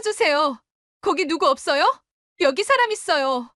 열어주세요. 거기 누구 없어요? 여기 사람 있어요.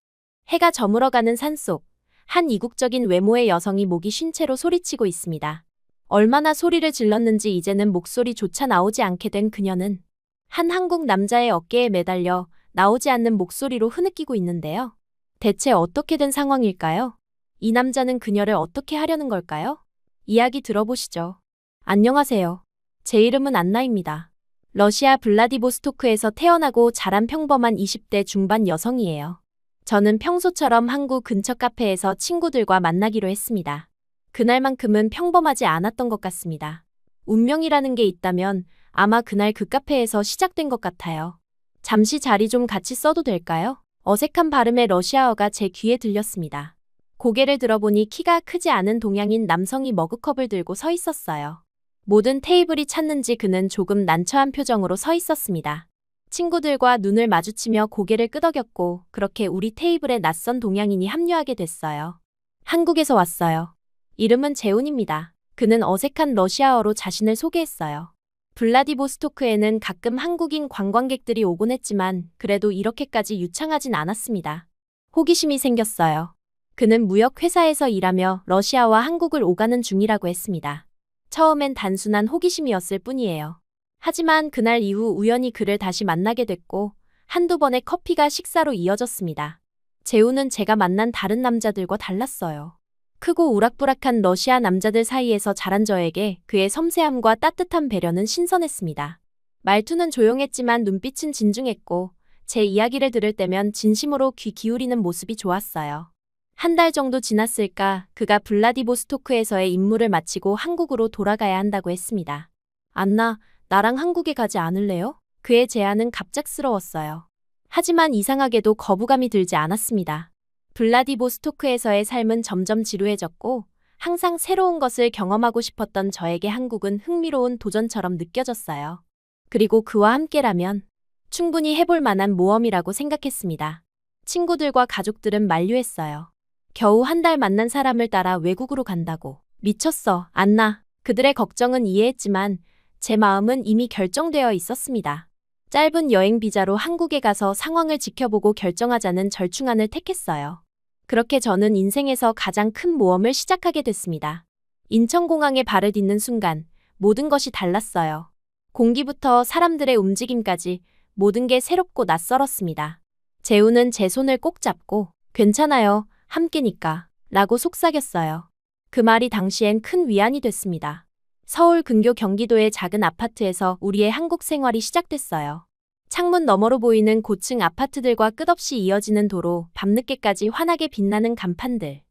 해가 저물어가는 산속, 한 이국적인 외모의 여성이 목이 쉰 채로 소리치고 있습니다. 얼마나 소리를 질렀는지 이제는 목소리조차 나오지 않게 된 그녀는 한 한국 남자의 어깨에 매달려 나오지 않는 목소리로 흐느끼고 있는데요. 대체 어떻게 된 상황일까요? 이 남자는 그녀를 어떻게 하려는 걸까요? 이야기 들어보시죠. 안녕하세요. 제 이름은 안나입니다. 러시아 블라디보스토크에서 태어나고 자란 평범한 20대 중반 여성이에요. 저는 평소처럼 항구 근처 카페에서 친구들과 만나기로 했습니다. 그날만큼은 평범하지 않았던 것 같습니다. 운명이라는 게 있다면 아마 그날 그 카페에서 시작된 것 같아요. 잠시 자리 좀 같이 써도 될까요? 어색한 발음의 러시아어가 제 귀에 들렸습니다. 고개를 들어보니 키가 크지 않은 동양인 남성이 머그컵을 들고 서 있었어요. 모든 테이블이 찼는지 그는 조금 난처한 표정으로 서 있었습니다. 친구들과 눈을 마주치며 고개를 끄덕였고 그렇게 우리 테이블에 낯선 동양인이 합류하게 됐어요. 한국에서 왔어요. 이름은 재훈입니다. 그는 어색한 러시아어로 자신을 소개했어요. 블라디보스토크에는 가끔 한국인 관광객들이 오곤 했지만 그래도 이렇게까지 유창하진 않았습니다. 호기심이 생겼어요. 그는 무역회사에서 일하며 러시아와 한국을 오가는 중이라고 했습니다. 처음엔 단순한 호기심이었을 뿐이에요. 하지만 그날 이후 우연히 그를 다시 만나게 됐고 한두 번의 커피가 식사로 이어졌습니다. 재우는 제가 만난 다른 남자들과 달랐어요. 크고 우락부락한 러시아 남자들 사이에서 자란 저에게 그의 섬세함과 따뜻한 배려는 신선했습니다. 말투는 조용했지만 눈빛은 진중했고 제 이야기를 들을 때면 진심으로 귀 기울이는 모습이 좋았어요. 한 달 정도 지났을까 그가 블라디보스토크에서의 임무를 마치고 한국으로 돌아가야 한다고 했습니다. 안나, 나랑 한국에 가지 않을래요? 그의 제안은 갑작스러웠어요. 하지만 이상하게도 거부감이 들지 않았습니다. 블라디보스토크에서의 삶은 점점 지루해졌고 항상 새로운 것을 경험하고 싶었던 저에게 한국은 흥미로운 도전처럼 느껴졌어요. 그리고 그와 함께라면 충분히 해볼 만한 모험이라고 생각했습니다. 친구들과 가족들은 만류했어요. 겨우 한 달 만난 사람을 따라 외국으로 간다고. 미쳤어, 안나. 그들의 걱정은 이해했지만 제 마음은 이미 결정되어 있었습니다. 짧은 여행 비자로 한국에 가서 상황을 지켜보고 결정하자는 절충안을 택했어요. 그렇게 저는 인생에서 가장 큰 모험을 시작하게 됐습니다. 인천공항에 발을 딛는 순간 모든 것이 달랐어요. 공기부터 사람들의 움직임까지 모든 게 새롭고 낯설었습니다. 재우는 제 손을 꼭 잡고 괜찮아요, 함께니까 라고 속삭였어요. 그 말이 당시엔 큰 위안이 됐습니다. 서울 근교 경기도의 작은 아파트에서 우리의 한국 생활이 시작됐어요. 창문 너머로 보이는 고층 아파트들과 끝없이 이어지는 도로, 밤늦게까지 환하게 빛나는 간판들.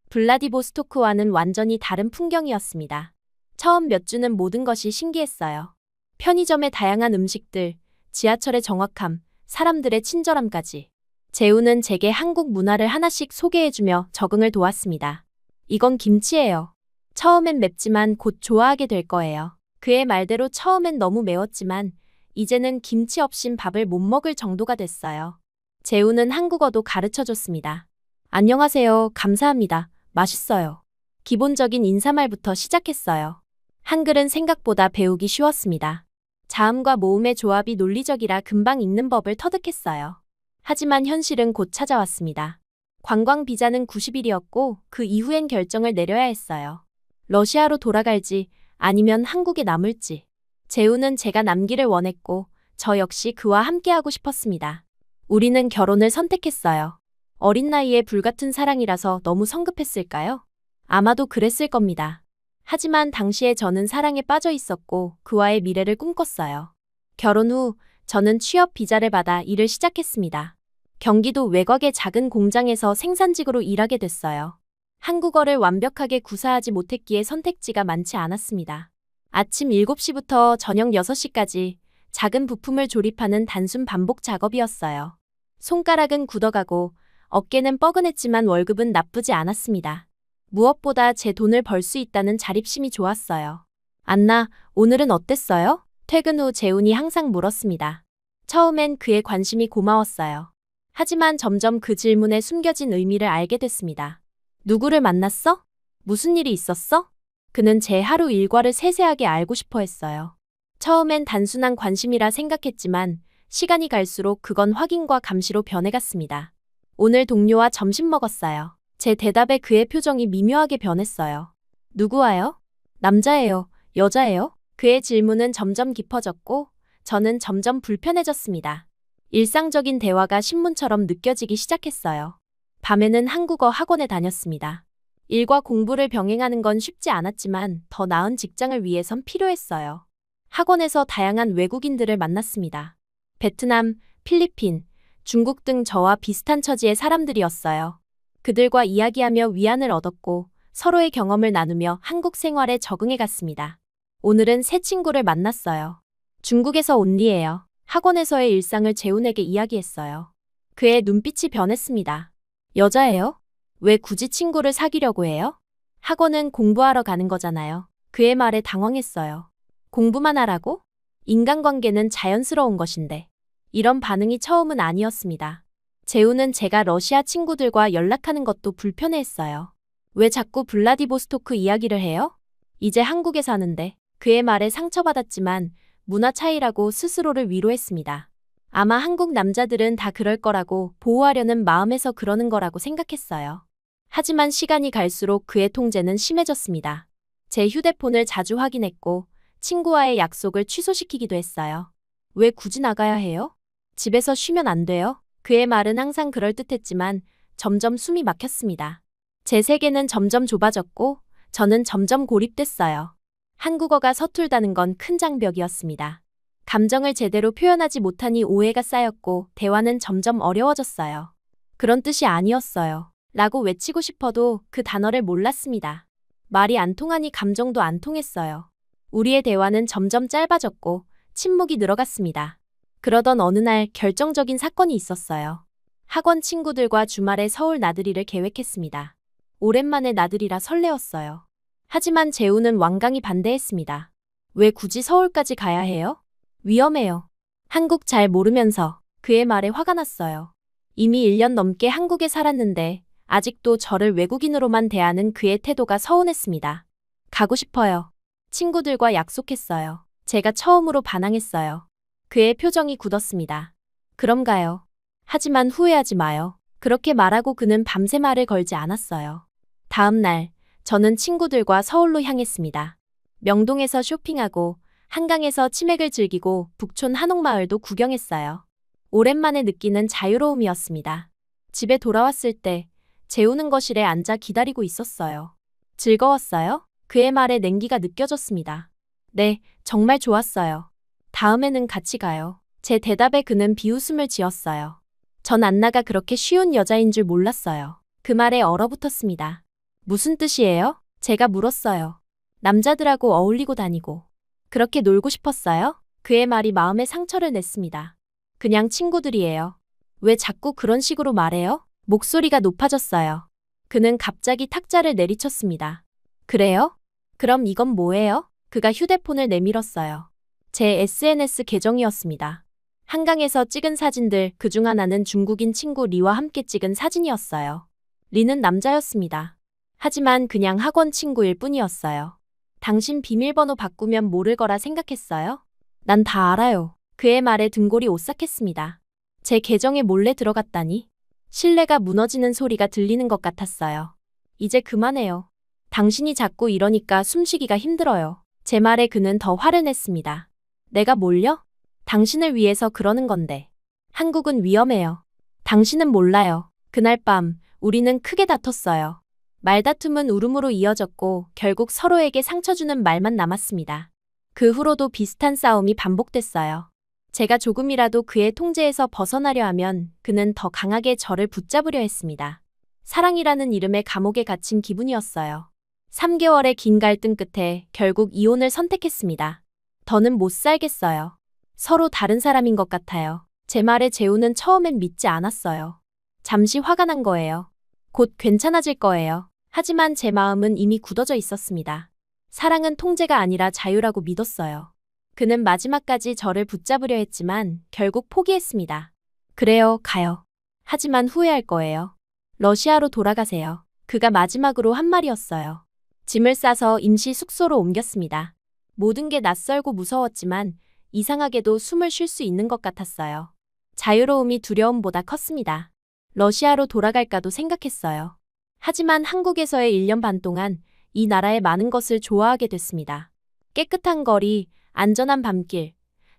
블라디보스토크와는 완전히 다른 풍경이었습니다. 처음 몇 주는 모든 것이 신기했어요. 편의점의 다양한 음식들, 지하철의 정확함, 사람들의 친절함까지. 재우는 제게 한국 문화를 하나씩 소개해주며 적응을 도왔습니다. 이건 김치예요. 처음엔 맵지만 곧 좋아하게 될 거예요. 그의 말대로 처음엔 너무 매웠지만 이제는 김치 없인 밥을 못 먹을 정도가 됐어요. 재우는 한국어도 가르쳐줬습니다. 안녕하세요, 감사합니다, 맛있어요. 기본적인 인사말부터 시작했어요. 한글은 생각보다 배우기 쉬웠습니다. 자음과 모음의 조합이 논리적이라 금방 읽는 법을 터득했어요. 하지만 현실은 곧 찾아왔습니다. 관광 비자는 90일이었고 그 이후엔 결정을 내려야 했어요. 러시아로 돌아갈지 아니면 한국에 남을지. 재우는 제가 남기를 원했고 저 역시 그와 함께하고 싶었습니다. 우리는 결혼을 선택했어요. 어린 나이에 불같은 사랑이라서 너무 성급했을까요? 아마도 그랬을 겁니다. 하지만 당시에 저는 사랑에 빠져 있었고 그와의 미래를 꿈꿨어요. 결혼 후 저는 취업 비자를 받아 일을 시작했습니다. 경기도 외곽의 작은 공장에서 생산직으로 일하게 됐어요. 한국어를 완벽하게 구사하지 못했기에 선택지가 많지 않았습니다. 아침 7시부터 저녁 6시까지 작은 부품을 조립하는 단순 반복 작업이었어요. 손가락은 굳어가고 어깨는 뻐근했지만 월급은 나쁘지 않았습니다. 무엇보다 제 돈을 벌 수 있다는 자립심이 좋았어요. 안나, 오늘은 어땠어요? 퇴근 후 재훈이 항상 물었습니다. 처음엔 그의 관심이 고마웠어요. 하지만 점점 그 질문에 숨겨진 의미를 알게 됐습니다. 누구를 만났어? 무슨 일이 있었어? 그는 제 하루 일과를 세세하게 알고 싶어 했어요. 처음엔 단순한 관심이라 생각했지만 시간이 갈수록 그건 확인과 감시로 변해갔습니다. 오늘 동료와 점심 먹었어요. 제 대답에 그의 표정이 미묘하게 변했어요. 누구와요? 남자예요? 여자예요? 그의 질문은 점점 깊어졌고 저는 점점 불편해졌습니다. 일상적인 대화가 신문처럼 느껴지기 시작했어요. 밤에는 한국어 학원에 다녔습니다. 일과 공부를 병행하는 건 쉽지 않았지만 더 나은 직장을 위해선 필요했어요. 학원에서 다양한 외국인들을 만났습니다. 베트남, 필리핀, 중국 등 저와 비슷한 처지의 사람들이었어요. 그들과 이야기하며 위안을 얻었고 서로의 경험을 나누며 한국 생활에 적응해 갔습니다. 오늘은 새 친구를 만났어요. 중국에서 온 리예요. 학원에서의 일상을 재훈에게 이야기했어요. 그의 눈빛이 변했습니다. 여자예요? 왜 굳이 친구를 사귀려고 해요? 학원은 공부하러 가는 거잖아요. 그의 말에 당황했어요. 공부만 하라고? 인간관계는 자연스러운 것인데. 이런 반응이 처음은 아니었습니다. 재훈은 제가 러시아 친구들과 연락하는 것도 불편해했어요. 왜 자꾸 블라디보스토크 이야기를 해요? 이제 한국에 사는데. 그의 말에 상처받았지만 문화 차이라고 스스로를 위로했습니다. 아마 한국 남자들은 다 그럴 거라고 보호하려는 마음에서 그러는 거라고 생각했어요. 하지만 시간이 갈수록 그의 통제는 심해졌습니다. 제 휴대폰을 자주 확인했고 친구와의 약속을 취소시키기도 했어요. 왜 굳이 나가야 해요? 집에서 쉬면 안 돼요? 그의 말은 항상 그럴듯했지만 점점 숨이 막혔습니다. 제 세계는 점점 좁아졌고 저는 점점 고립됐어요. 한국어가 서툴다는 건 큰 장벽이었습니다. 감정을 제대로 표현하지 못하니 오해가 쌓였고 대화는 점점 어려워졌어요. 그런 뜻이 아니었어요. 라고 외치고 싶어도 그 단어를 몰랐습니다. 말이 안 통하니 감정도 안 통했어요. 우리의 대화는 점점 짧아졌고 침묵이 늘어갔습니다. 그러던 어느 날 결정적인 사건이 있었어요. 학원 친구들과 주말에 서울 나들이를 계획했습니다. 오랜만에 나들이라 설레었어요. 하지만 재우는 완강히 반대했습니다. 왜 굳이 서울까지 가야 해요? 위험해요. 한국 잘 모르면서. 그의 말에 화가 났어요. 이미 1년 넘게 한국에 살았는데 아직도 저를 외국인으로만 대하는 그의 태도가 서운했습니다. 가고 싶어요. 친구들과 약속했어요. 제가 처음으로 반항했어요. 그의 표정이 굳었습니다. 그럼 가요. 하지만 후회하지 마요. 그렇게 말하고 그는 밤새 말을 걸지 않았어요. 다음 날 저는 친구들과 서울로 향했습니다. 명동에서 쇼핑하고 한강에서 치맥을 즐기고 북촌 한옥마을도 구경했어요. 오랜만에 느끼는 자유로움이었습니다. 집에 돌아왔을 때 재우는 거실에 앉아 기다리고 있었어요. 즐거웠어요? 그의 말에 냉기가 느껴졌습니다. 네, 정말 좋았어요. 다음에는 같이 가요. 제 대답에 그는 비웃음을 지었어요. 전 안나가 그렇게 쉬운 여자인 줄 몰랐어요. 그 말에 얼어붙었습니다. 무슨 뜻이에요? 제가 물었어요. 남자들하고 어울리고 다니고. 그렇게 놀고 싶었어요? 그의 말이 마음에 상처를 냈습니다. 그냥 친구들이에요. 왜 자꾸 그런 식으로 말해요? 목소리가 높아졌어요. 그는 갑자기 탁자를 내리쳤습니다. 그래요? 그럼 이건 뭐예요? 그가 휴대폰을 내밀었어요. 제 SNS 계정이었습니다. 한강에서 찍은 사진들, 그중 하나는 중국인 친구 리와 함께 찍은 사진이었어요. 리는 남자였습니다. 하지만 그냥 학원 친구일 뿐이었어요. 당신 비밀번호 바꾸면 모를 거라 생각했어요? 난 다 알아요. 그의 말에 등골이 오싹했습니다. 제 계정에 몰래 들어갔다니? 신뢰가 무너지는 소리가 들리는 것 같았어요. 이제 그만해요. 당신이 자꾸 이러니까 숨쉬기가 힘들어요. 제 말에 그는 더 화를 냈습니다. 내가 뭘요? 당신을 위해서 그러는 건데. 한국은 위험해요. 당신은 몰라요. 그날 밤 우리는 크게 다퉜어요. 말다툼은 울음으로 이어졌고 결국 서로에게 상처 주는 말만 남았습니다. 그 후로도 비슷한 싸움이 반복됐어요. 제가 조금이라도 그의 통제에서 벗어나려 하면 그는 더 강하게 저를 붙잡으려 했습니다. 사랑이라는 이름의 감옥에 갇힌 기분이었어요. 3개월의 긴 갈등 끝에 결국 이혼을 선택했습니다. 더는 못 살겠어요. 서로 다른 사람인 것 같아요. 제 말에 재우는 처음엔 믿지 않았어요. 잠시 화가 난 거예요. 곧 괜찮아질 거예요. 하지만 제 마음은 이미 굳어져 있었습니다. 사랑은 통제가 아니라 자유라고 믿었어요. 그는 마지막까지 저를 붙잡으려 했지만 결국 포기했습니다. 그래요, 가요. 하지만 후회할 거예요. 러시아로 돌아가세요. 그가 마지막으로 한 말이었어요. 짐을 싸서 임시 숙소로 옮겼습니다. 모든 게 낯설고 무서웠지만 이상하게도 숨을 쉴 수 있는 것 같았어요. 자유로움이 두려움보다 컸습니다. 러시아로 돌아갈까도 생각했어요. 하지만 한국에서의 1년 반 동안 이 나라의 많은 것을 좋아하게 됐습니다. 깨끗한 거리, 안전한 밤길,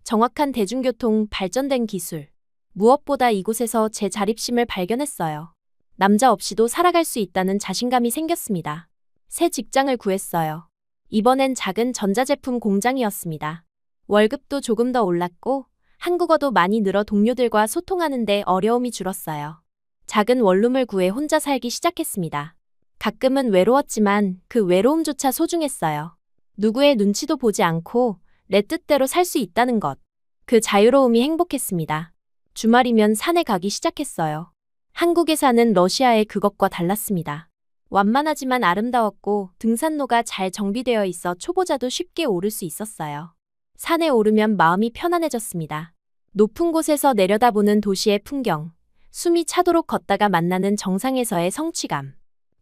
정확한 대중교통, 발전된 기술. 무엇보다 이곳에서 제 자립심을 발견했어요. 남자 없이도 살아갈 수 있다는 자신감이 생겼습니다. 새 직장을 구했어요. 이번엔 작은 전자제품 공장이었습니다. 월급도 조금 더 올랐고 한국어도 많이 늘어 동료들과 소통하는데 어려움이 줄었어요. 작은 원룸을 구해 혼자 살기 시작했습니다. 가끔은 외로웠지만 그 외로움조차 소중했어요. 누구의 눈치도 보지 않고 내 뜻대로 살 수 있다는 것. 그 자유로움이 행복했습니다. 주말이면 산에 가기 시작했어요. 한국에 사는 러시아의 그것과 달랐습니다. 완만하지만 아름다웠고 등산로가 잘 정비되어 있어 초보자도 쉽게 오를 수 있었어요. 산에 오르면 마음이 편안해졌습니다. 높은 곳에서 내려다보는 도시의 풍경, 숨이 차도록 걷다가 만나는 정상에서의 성취감.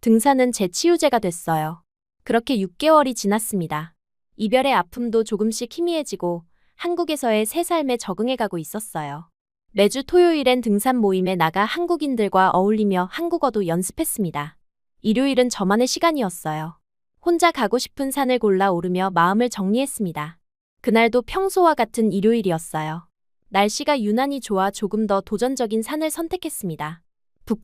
등산은 제 치유제가 됐어요. 그렇게 6개월이 지났습니다. 이별의 아픔도 조금씩 희미해지고 한국에서의 새 삶에 적응해가고 있었어요. 매주 토요일엔 등산 모임에 나가 한국인들과 어울리며 한국어도 연습했습니다. 일요일은 저만의 시간이었어요. 혼자 가고 싶은 산을 골라 오르며 마음을 정리했습니다. 그날도 평소와 같은 일요일이었어요. 날씨가 유난히 좋아 조금 더 도전적인 산을 선택했습니다.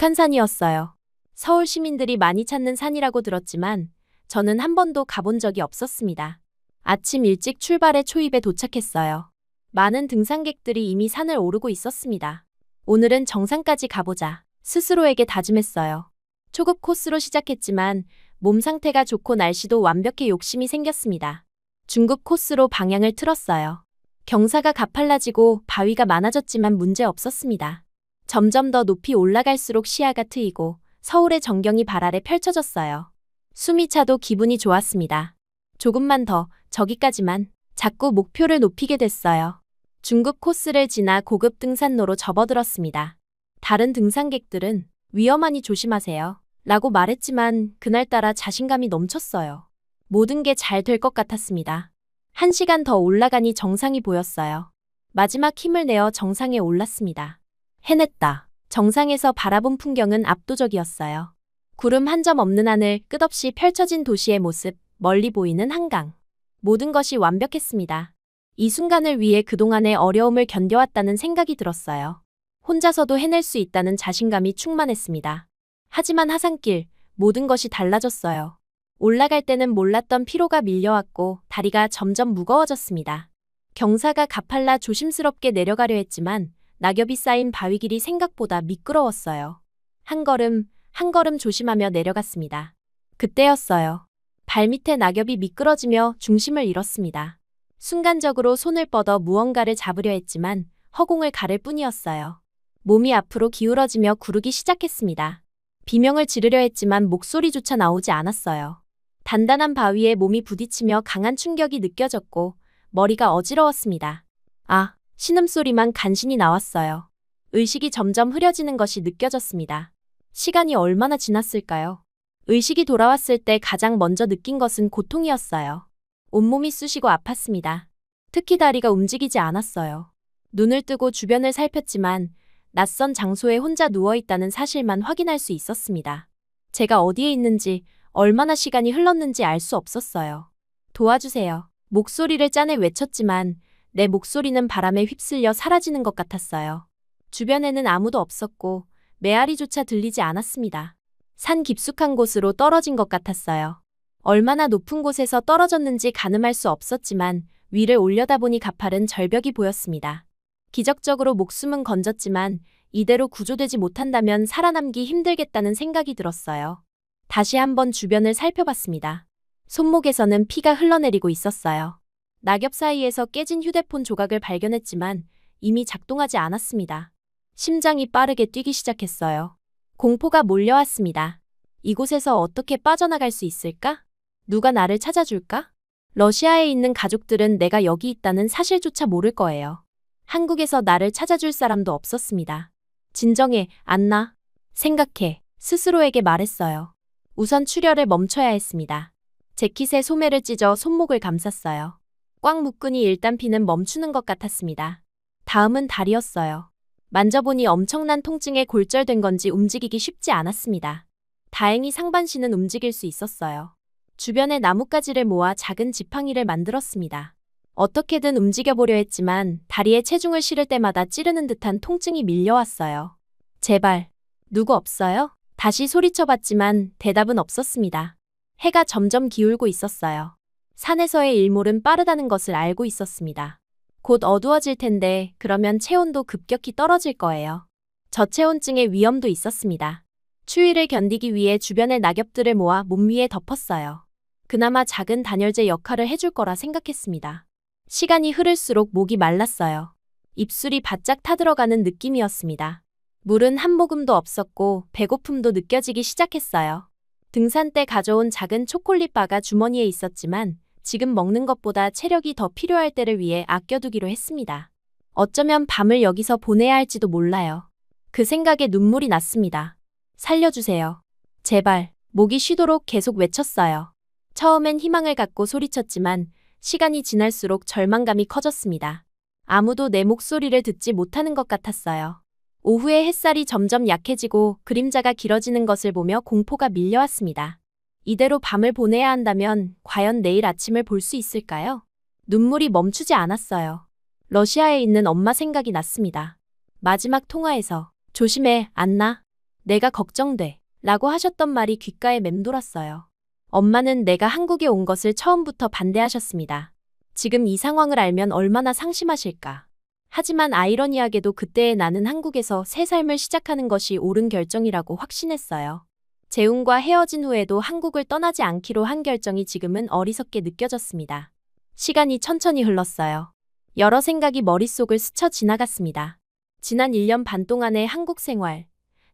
북한산이었어요. 서울 시민들이 많이 찾는 산이라고 들었지만 저는 한 번도 가본 적이 없었습니다. 아침 일찍 출발해 초입에 도착했어요. 많은 등산객들이 이미 산을 오르고 있었습니다. 오늘은 정상까지 가보자. 스스로에게 다짐했어요. 초급 코스로 시작했지만 몸 상태가 좋고 날씨도 완벽해 욕심이 생겼습니다. 중급 코스로 방향을 틀었어요. 경사가 가팔라지고 바위가 많아졌지만 문제 없었습니다. 점점 더 높이 올라갈수록 시야가 트이고 서울의 전경이 발 아래 펼쳐졌어요. 숨이 차도 기분이 좋았습니다. 조금만 더, 저기까지만. 자꾸 목표를 높이게 됐어요. 중급 코스를 지나 고급 등산로로 접어들었습니다. 다른 등산객들은 위험하니 조심하세요 라고 말했지만 그날따라 자신감이 넘쳤어요. 모든 게 잘 될 것 같았습니다. 1시간 더 올라가니 정상이 보였어요. 마지막 힘을 내어 정상에 올랐습니다. 해냈다. 정상에서 바라본 풍경은 압도적이었어요. 구름 한 점 없는 하늘, 끝없이 펼쳐진 도시의 모습, 멀리 보이는 한강. 모든 것이 완벽했습니다. 이 순간을 위해 그동안의 어려움을 견뎌왔다는 생각이 들었어요. 혼자서도 해낼 수 있다는 자신감이 충만했습니다. 하지만 하산길, 모든 것이 달라졌어요. 올라갈 때는 몰랐던 피로가 밀려왔고 다리가 점점 무거워졌습니다. 경사가 가팔라 조심스럽게 내려가려 했지만 낙엽이 쌓인 바위길이 생각보다 미끄러웠어요. 한 걸음, 한 걸음 조심하며 내려갔습니다. 그때였어요. 발밑에 낙엽이 미끄러지며 중심을 잃었습니다. 순간적으로 손을 뻗어 무언가를 잡으려 했지만 허공을 가를 뿐이었어요. 몸이 앞으로 기울어지며 구르기 시작했습니다. 비명을 지르려 했지만 목소리조차 나오지 않았어요. 단단한 바위에 몸이 부딪히며 강한 충격이 느껴졌고 머리가 어지러웠습니다. 아, 신음소리만 간신히 나왔어요. 의식이 점점 흐려지는 것이 느껴졌습니다. 시간이 얼마나 지났을까요? 의식이 돌아왔을 때 가장 먼저 느낀 것은 고통이었어요. 온몸이 쑤시고 아팠습니다. 특히 다리가 움직이지 않았어요. 눈을 뜨고 주변을 살폈지만 낯선 장소에 혼자 누워있다는 사실만 확인할 수 있었습니다. 제가 어디에 있는지, 얼마나 시간이 흘렀는지 알 수 없었어요. 도와주세요. 목소리를 짜내 외쳤지만 내 목소리는 바람에 휩쓸려 사라지는 것 같았어요. 주변에는 아무도 없었고 메아리조차 들리지 않았습니다. 산 깊숙한 곳으로 떨어진 것 같았어요. 얼마나 높은 곳에서 떨어졌는지 가늠할 수 없었지만 위를 올려다보니 가파른 절벽이 보였습니다. 기적적으로 목숨은 건졌지만 이대로 구조되지 못한다면 살아남기 힘들겠다는 생각이 들었어요. 다시 한번 주변을 살펴봤습니다. 손목에서는 피가 흘러내리고 있었어요. 낙엽 사이에서 깨진 휴대폰 조각을 발견했지만 이미 작동하지 않았습니다. 심장이 빠르게 뛰기 시작했어요. 공포가 몰려왔습니다. 이곳에서 어떻게 빠져나갈 수 있을까? 누가 나를 찾아줄까? 러시아에 있는 가족들은 내가 여기 있다는 사실조차 모를 거예요. 한국에서 나를 찾아줄 사람도 없었습니다. 진정해, 안나. 생각해. 스스로에게 말했어요. 우선 출혈을 멈춰야 했습니다. 재킷에 소매를 찢어 손목을 감쌌어요. 꽉 묶으니 일단 피는 멈추는 것 같았습니다. 다음은 다리였어요. 만져보니 엄청난 통증에 골절된 건지 움직이기 쉽지 않았습니다. 다행히 상반신은 움직일 수 있었어요. 주변에 나뭇가지를 모아 작은 지팡이를 만들었습니다. 어떻게든 움직여보려 했지만 다리에 체중을 실을 때마다 찌르는 듯한 통증이 밀려왔어요. 제발, 누구 없어요? 다시 소리쳐봤지만 대답은 없었습니다. 해가 점점 기울고 있었어요. 산에서의 일몰은 빠르다는 것을 알고 있었습니다. 곧 어두워질 텐데 그러면 체온도 급격히 떨어질 거예요. 저체온증의 위험도 있었습니다. 추위를 견디기 위해 주변의 낙엽들을 모아 몸 위에 덮었어요. 그나마 작은 단열재 역할을 해줄 거라 생각했습니다. 시간이 흐를수록 목이 말랐어요. 입술이 바짝 타들어가는 느낌이었습니다. 물은 한 모금도 없었고 배고픔도 느껴지기 시작했어요. 등산 때 가져온 작은 초콜릿 바가 주머니에 있었지만 지금 먹는 것보다 체력이 더 필요할 때를 위해 아껴두기로 했습니다. 어쩌면 밤을 여기서 보내야 할지도 몰라요. 그 생각에 눈물이 났습니다. 살려주세요. 제발, 목이 쉬도록 계속 외쳤어요. 처음엔 희망을 갖고 소리쳤지만 시간이 지날수록 절망감이 커졌습니다. 아무도 내 목소리를 듣지 못하는 것 같았어요. 오후에 햇살이 점점 약해지고 그림자가 길어지는 것을 보며 공포가 밀려왔습니다. 이대로 밤을 보내야 한다면 과연 내일 아침을 볼 수 있을까요? 눈물이 멈추지 않았어요. 러시아에 있는 엄마 생각이 났습니다. 마지막 통화에서 조심해, 안나. 내가 걱정돼. 라고 하셨던 말이 귓가에 맴돌았어요. 엄마는 내가 한국에 온 것을 처음부터 반대하셨습니다. 지금 이 상황을 알면 얼마나 상심하실까. 하지만 아이러니하게도 그때의 나는 한국에서 새 삶을 시작하는 것이 옳은 결정이라고 확신했어요. 재훈과 헤어진 후에도 한국을 떠나지 않기로 한 결정이 지금은 어리석게 느껴졌습니다. 시간이 천천히 흘렀어요. 여러 생각이 머릿속을 스쳐 지나갔습니다. 지난 1년 반 동안의 한국 생활,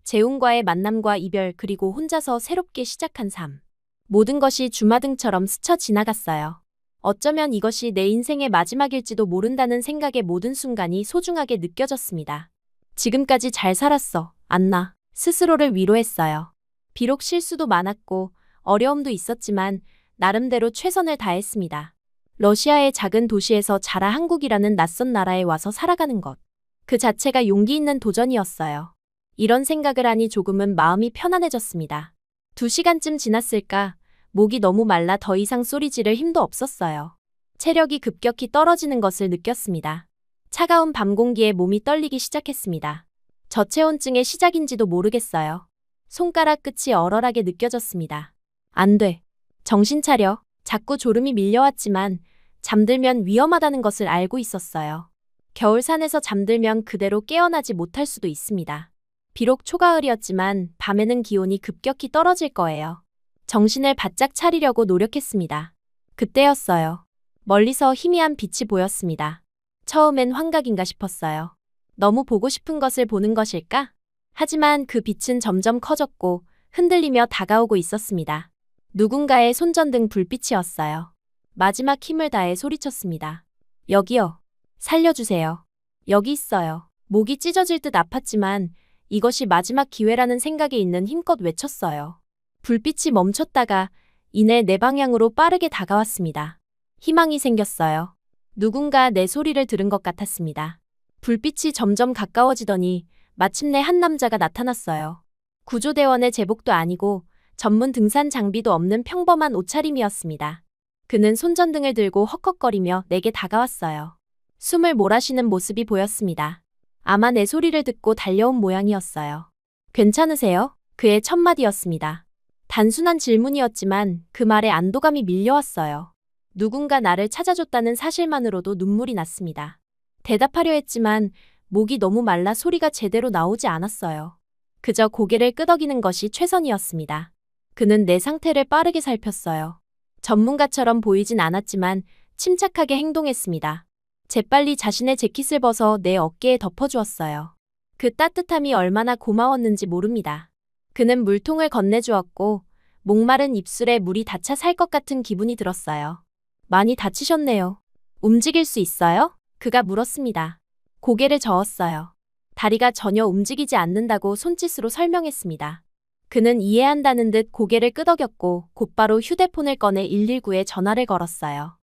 재훈과의 만남과 이별 그리고 혼자서 새롭게 시작한 삶. 모든 것이 주마등처럼 스쳐 지나갔어요. 어쩌면 이것이 내 인생의 마지막일지도 모른다는 생각에 모든 순간이 소중하게 느껴졌습니다. 지금까지 잘 살았어, 안나. 스스로를 위로했어요. 비록 실수도 많았고 어려움도 있었지만 나름대로 최선을 다했습니다. 러시아의 작은 도시에서 자라 한국이라는 낯선 나라에 와서 살아가는 것. 그 자체가 용기 있는 도전이었어요. 이런 생각을 하니 조금은 마음이 편안해졌습니다. 2시간쯤 지났을까? 목이 너무 말라 더 이상 소리 지를 힘도 없었어요. 체력이 급격히 떨어지는 것을 느꼈습니다. 차가운 밤 공기에 몸이 떨리기 시작했습니다. 저체온증의 시작인지도 모르겠어요. 손가락 끝이 얼얼하게 느껴졌습니다. 안 돼. 정신 차려. 자꾸 졸음이 밀려왔지만 잠들면 위험하다는 것을 알고 있었어요. 겨울산에서 잠들면 그대로 깨어나지 못할 수도 있습니다. 비록 초가을이었지만 밤에는 기온이 급격히 떨어질 거예요. 정신을 바짝 차리려고 노력했습니다. 그때였어요. 멀리서 희미한 빛이 보였습니다. 처음엔 환각인가 싶었어요. 너무 보고 싶은 것을 보는 것일까? 하지만 그 빛은 점점 커졌고 흔들리며 다가오고 있었습니다. 누군가의 손전등 불빛이었어요. 마지막 힘을 다해 소리쳤습니다. 여기요. 살려주세요. 여기 있어요. 목이 찢어질 듯 아팠지만 이것이 마지막 기회라는 생각에 있는 힘껏 외쳤어요. 불빛이 멈췄다가 이내 내 방향으로 빠르게 다가왔습니다. 희망이 생겼어요. 누군가 내 소리를 들은 것 같았습니다. 불빛이 점점 가까워지더니 마침내 한 남자가 나타났어요. 구조대원의 제복도 아니고 전문 등산 장비도 없는 평범한 옷차림이었습니다. 그는 손전등을 들고 헉헉거리며 내게 다가왔어요. 숨을 몰아쉬는 모습이 보였습니다. 아마 내 소리를 듣고 달려온 모양이었어요. 괜찮으세요? 그의 첫 마디였습니다. 단순한 질문이었지만 그 말에 안도감이 밀려왔어요. 누군가 나를 찾아줬다는 사실만으로도 눈물이 났습니다. 대답하려 했지만 목이 너무 말라 소리가 제대로 나오지 않았어요. 그저 고개를 끄덕이는 것이 최선이었습니다. 그는 내 상태를 빠르게 살폈어요. 전문가처럼 보이진 않았지만 침착하게 행동했습니다. 재빨리 자신의 재킷을 벗어 내 어깨에 덮어주었어요. 그 따뜻함이 얼마나 고마웠는지 모릅니다. 그는 물통을 건네주었고 목마른 입술에 물이 닿자 살 것 같은 기분이 들었어요. 많이 다치셨네요. 움직일 수 있어요? 그가 물었습니다. 고개를 저었어요. 다리가 전혀 움직이지 않는다고 손짓으로 설명했습니다. 그는 이해한다는 듯 고개를 끄덕였고 곧바로 휴대폰을 꺼내 119에 전화를 걸었어요.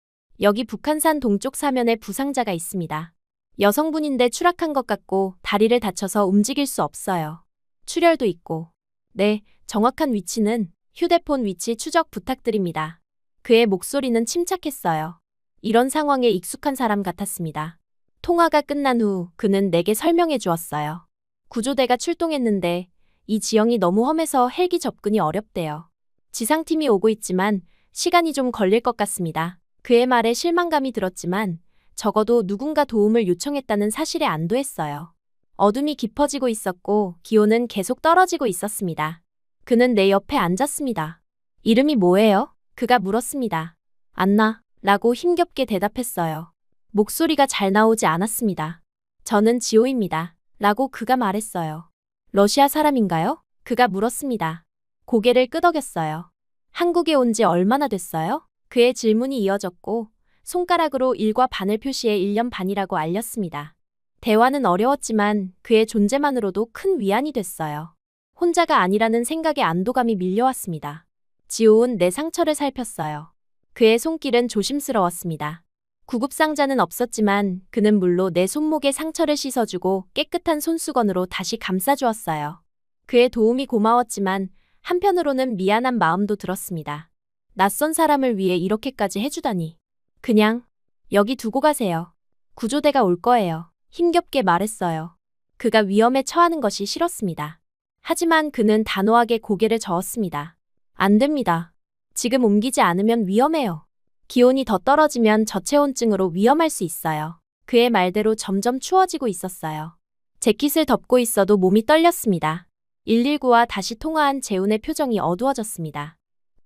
여기 북한산 동쪽 사면에 부상자가 있습니다. 여성분인데 추락한 것 같고 다리를 다쳐서 움직일 수 없어요. 출혈도 있고. 네, 정확한 위치는 휴대폰 위치 추적 부탁드립니다. 그의 목소리는 침착했어요. 이런 상황에 익숙한 사람 같았습니다. 통화가 끝난 후 그는 내게 설명해 주었어요. 구조대가 출동했는데 이 지형이 너무 험해서 헬기 접근이 어렵대요. 지상팀이 오고 있지만 시간이 좀 걸릴 것 같습니다. 그의 말에 실망감이 들었지만 적어도 누군가 도움을 요청했다는 사실에 안도했어요. 어둠이 깊어지고 있었고 기온은 계속 떨어지고 있었습니다. 그는 내 옆에 앉았습니다. 이름이 뭐예요? 그가 물었습니다. 안나, 라고 힘겹게 대답했어요. 목소리가 잘 나오지 않았습니다. 저는 지호입니다. 라고 그가 말했어요. 러시아 사람인가요? 그가 물었습니다. 고개를 끄덕였어요. 한국에 온 지 얼마나 됐어요? 그의 질문이 이어졌고 손가락으로 1과 반을 표시해 1년 반이라고 알렸습니다. 대화는 어려웠지만 그의 존재만으로도 큰 위안이 됐어요. 혼자가 아니라는 생각에 안도감이 밀려왔습니다. 지호는 내 상처를 살폈어요. 그의 손길은 조심스러웠습니다. 구급상자는 없었지만 그는 물로 내 손목에 상처를 씻어주고 깨끗한 손수건으로 다시 감싸주었어요. 그의 도움이 고마웠지만 한편으로는 미안한 마음도 들었습니다. 낯선 사람을 위해 이렇게까지 해주다니. 그냥 여기 두고 가세요. 구조대가 올 거예요. 힘겹게 말했어요. 그가 위험에 처하는 것이 싫었습니다. 하지만 그는 단호하게 고개를 저었습니다. 안 됩니다. 지금 옮기지 않으면 위험해요. 기온이 더 떨어지면 저체온증으로 위험할 수 있어요. 그의 말대로 점점 추워지고 있었어요. 재킷을 덮고 있어도 몸이 떨렸습니다. 119와 다시 통화한 재훈의 표정이 어두워졌습니다.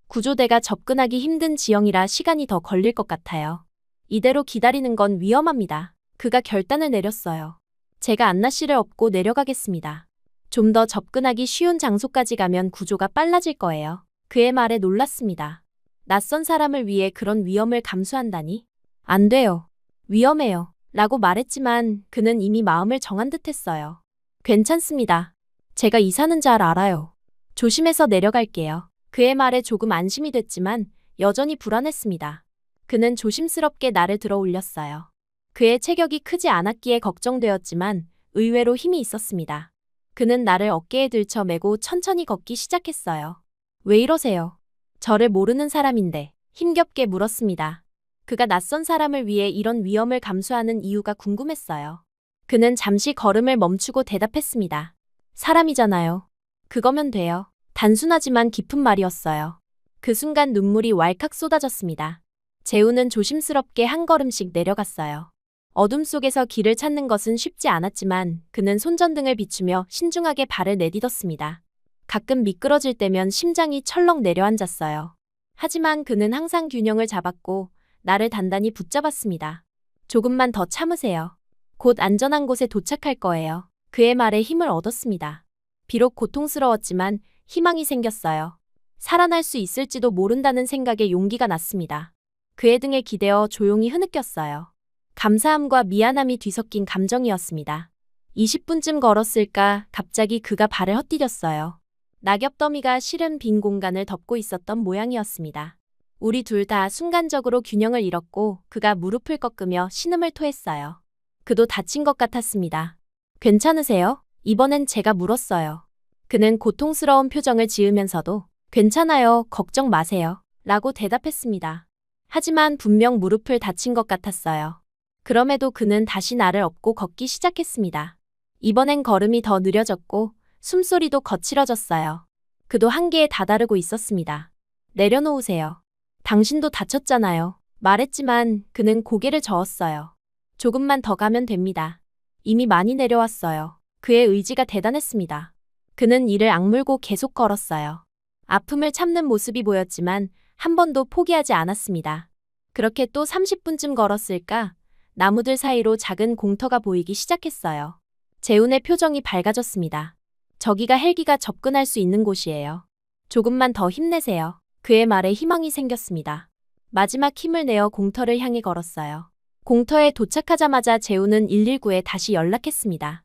구조대가 접근하기 힘든 지형이라 시간이 더 걸릴 것 같아요. 이대로 기다리는 건 위험합니다. 그가 결단을 내렸어요. 제가 안나 씨를 업고 내려가겠습니다. 좀 더 접근하기 쉬운 장소까지 가면 구조가 빨라질 거예요. 그의 말에 놀랐습니다. 낯선 사람을 위해 그런 위험을 감수한다니? 안 돼요. 위험해요. 라고 말했지만 그는 이미 마음을 정한 듯 했어요. 괜찮습니다. 제가 이사는 잘 알아요. 조심해서 내려갈게요. 그의 말에 조금 안심이 됐지만 여전히 불안했습니다. 그는 조심스럽게 나를 들어 올렸어요. 그의 체격이 크지 않았기에 걱정되었지만 의외로 힘이 있었습니다. 그는 나를 어깨에 들쳐 메고 천천히 걷기 시작했어요. 왜 이러세요? 저를 모르는 사람인데 힘겹게 물었습니다. 그가 낯선 사람을 위해 이런 위험을 감수하는 이유가 궁금했어요. 그는 잠시 걸음을 멈추고 대답했습니다. 사람이잖아요. 그거면 돼요. 단순하지만 깊은 말이었어요. 그 순간 눈물이 왈칵 쏟아졌습니다. 재훈은 조심스럽게 한 걸음씩 내려갔어요. 어둠 속에서 길을 찾는 것은 쉽지 않았지만 그는 손전등을 비추며 신중하게 발을 내딛었습니다. 가끔 미끄러질 때면 심장이 철렁 내려앉았어요. 하지만 그는 항상 균형을 잡았고 나를 단단히 붙잡았습니다. 조금만 더 참으세요. 곧 안전한 곳에 도착할 거예요. 그의 말에 힘을 얻었습니다. 비록 고통스러웠지만 희망이 생겼어요. 살아날 수 있을지도 모른다는 생각에 용기가 났습니다. 그의 등에 기대어 조용히 흐느꼈어요. 감사함과 미안함이 뒤섞인 감정이었습니다. 20분쯤 걸었을까 갑자기 그가 발을 헛디뎠어요. 낙엽 더미가 실은 빈 공간을 덮고 있었던 모양이었습니다. 우리 둘 다 순간적으로 균형을 잃었고 그가 무릎을 꺾으며 신음을 토했어요. 그도 다친 것 같았습니다. 괜찮으세요? 이번엔 제가 물었어요. 그는 고통스러운 표정을 지으면서도 괜찮아요, 걱정 마세요. 라고 대답했습니다. 하지만 분명 무릎을 다친 것 같았어요. 그럼에도 그는 다시 나를 업고 걷기 시작했습니다. 이번엔 걸음이 더 느려졌고 숨소리도 거칠어졌어요. 그도 한계에 다다르고 있었습니다. 내려놓으세요. 당신도 다쳤잖아요. 말했지만 그는 고개를 저었어요. 조금만 더 가면 됩니다. 이미 많이 내려왔어요. 그의 의지가 대단했습니다. 그는 이를 악물고 계속 걸었어요. 아픔을 참는 모습이 보였지만 한 번도 포기하지 않았습니다. 그렇게 또 30분쯤 걸었을까? 나무들 사이로 작은 공터가 보이기 시작했어요. 재훈의 표정이 밝아졌습니다. 저기가 헬기가 접근할 수 있는 곳이에요. 조금만 더 힘내세요. 그의 말에 희망이 생겼습니다. 마지막 힘을 내어 공터를 향해 걸었어요. 공터에 도착하자마자 재훈은 119에 다시 연락했습니다.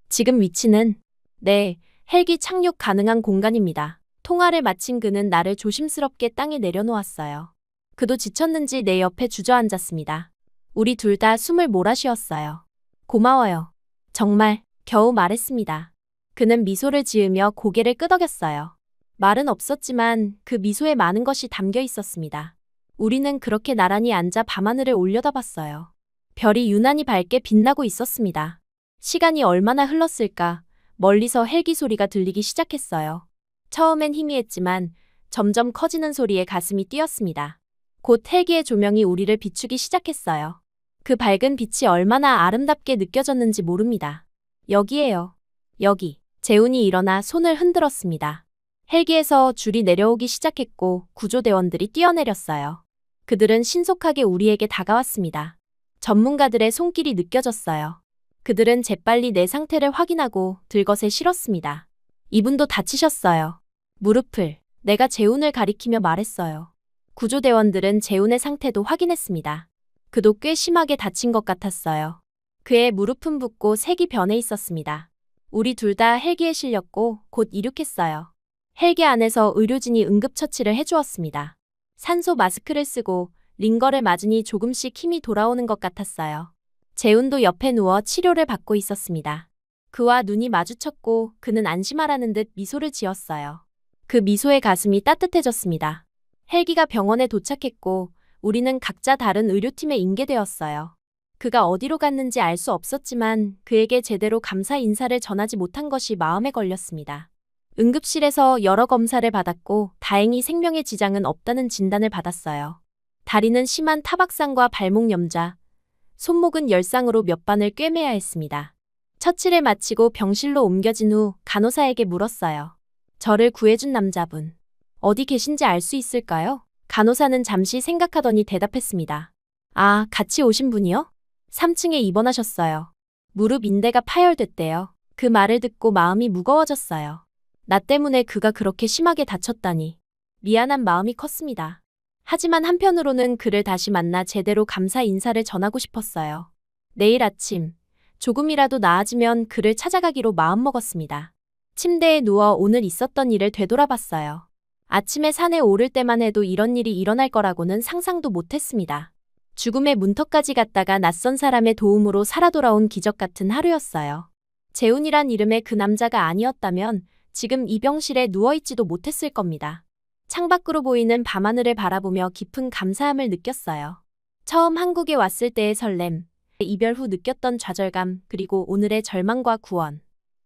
지금 위치는? 네, 헬기 착륙 가능한 공간입니다. 통화를 마친 그는 나를 조심스럽게 땅에 내려놓았어요. 그도 지쳤는지 내 옆에 주저앉았습니다. 우리 둘 다 숨을 몰아쉬었어요. 고마워요. 정말, 겨우 말했습니다. 그는 미소를 지으며 고개를 끄덕였어요. 말은 없었지만 그 미소에 많은 것이 담겨 있었습니다. 우리는 그렇게 나란히 앉아 밤하늘을 올려다봤어요. 별이 유난히 밝게 빛나고 있었습니다. 시간이 얼마나 흘렀을까? 멀리서 헬기 소리가 들리기 시작했어요. 처음엔 희미했지만 점점 커지는 소리에 가슴이 뛰었습니다. 곧 헬기의 조명이 우리를 비추기 시작했어요. 그 밝은 빛이 얼마나 아름답게 느껴졌는지 모릅니다. 여기에요. 여기. 재훈이 일어나 손을 흔들었습니다. 헬기에서 줄이 내려오기 시작했고 구조대원들이 뛰어내렸어요. 그들은 신속하게 우리에게 다가왔습니다. 전문가들의 손길이 느껴졌어요. 그들은 재빨리 내 상태를 확인하고 들것에 실었습니다. 이분도 다치셨어요. 무릎을. 내가 재훈을 가리키며 말했어요. 구조대원들은 재훈의 상태도 확인했습니다. 그도 꽤 심하게 다친 것 같았어요. 그의 무릎은 붓고 색이 변해 있었습니다. 우리 둘 다 헬기에 실렸고 곧 이륙했어요. 헬기 안에서 의료진이 응급처치를 해주었습니다. 산소 마스크를 쓰고 링거를 맞으니 조금씩 힘이 돌아오는 것 같았어요. 재훈도 옆에 누워 치료를 받고 있었습니다. 그와 눈이 마주쳤고 그는 안심하라는 듯 미소를 지었어요. 그 미소에 가슴이 따뜻해졌습니다. 헬기가 병원에 도착했고 우리는 각자 다른 의료팀에 인계되었어요. 그가 어디로 갔는지 알 수 없었지만 그에게 제대로 감사 인사를 전하지 못한 것이 마음에 걸렸습니다. 응급실에서 여러 검사를 받았고 다행히 생명에 지장은 없다는 진단을 받았어요. 다리는 심한 타박상과 발목 염좌, 손목은 열상으로 몇 반을 꿰매야 했습니다. 처치를 마치고 병실로 옮겨진 후 간호사에게 물었어요. 저를 구해준 남자분, 어디 계신지 알 수 있을까요? 간호사는 잠시 생각하더니 대답했습니다. 아, 같이 오신 분이요? 3층에 입원하셨어요. 무릎 인대가 파열됐대요. 그 말을 듣고 마음이 무거워졌어요. 나 때문에 그가 그렇게 심하게 다쳤다니. 미안한 마음이 컸습니다. 하지만 한편으로는 그를 다시 만나 제대로 감사 인사를 전하고 싶었어요. 내일 아침, 조금이라도 나아지면 그를 찾아가기로 마음먹었습니다. 침대에 누워 오늘 있었던 일을 되돌아봤어요. 아침에 산에 오를 때만 해도 이런 일이 일어날 거라고는 상상도 못했습니다. 죽음의 문턱까지 갔다가 낯선 사람의 도움으로 살아 돌아온 기적 같은 하루였어요. 재훈이란 이름의 그 남자가 아니었다면 지금 이 병실에 누워있지도 못했을 겁니다. 창밖으로 보이는 밤하늘을 바라보며 깊은 감사함을 느꼈어요. 처음 한국에 왔을 때의 설렘, 이별 후 느꼈던 좌절감, 그리고 오늘의 절망과 구원.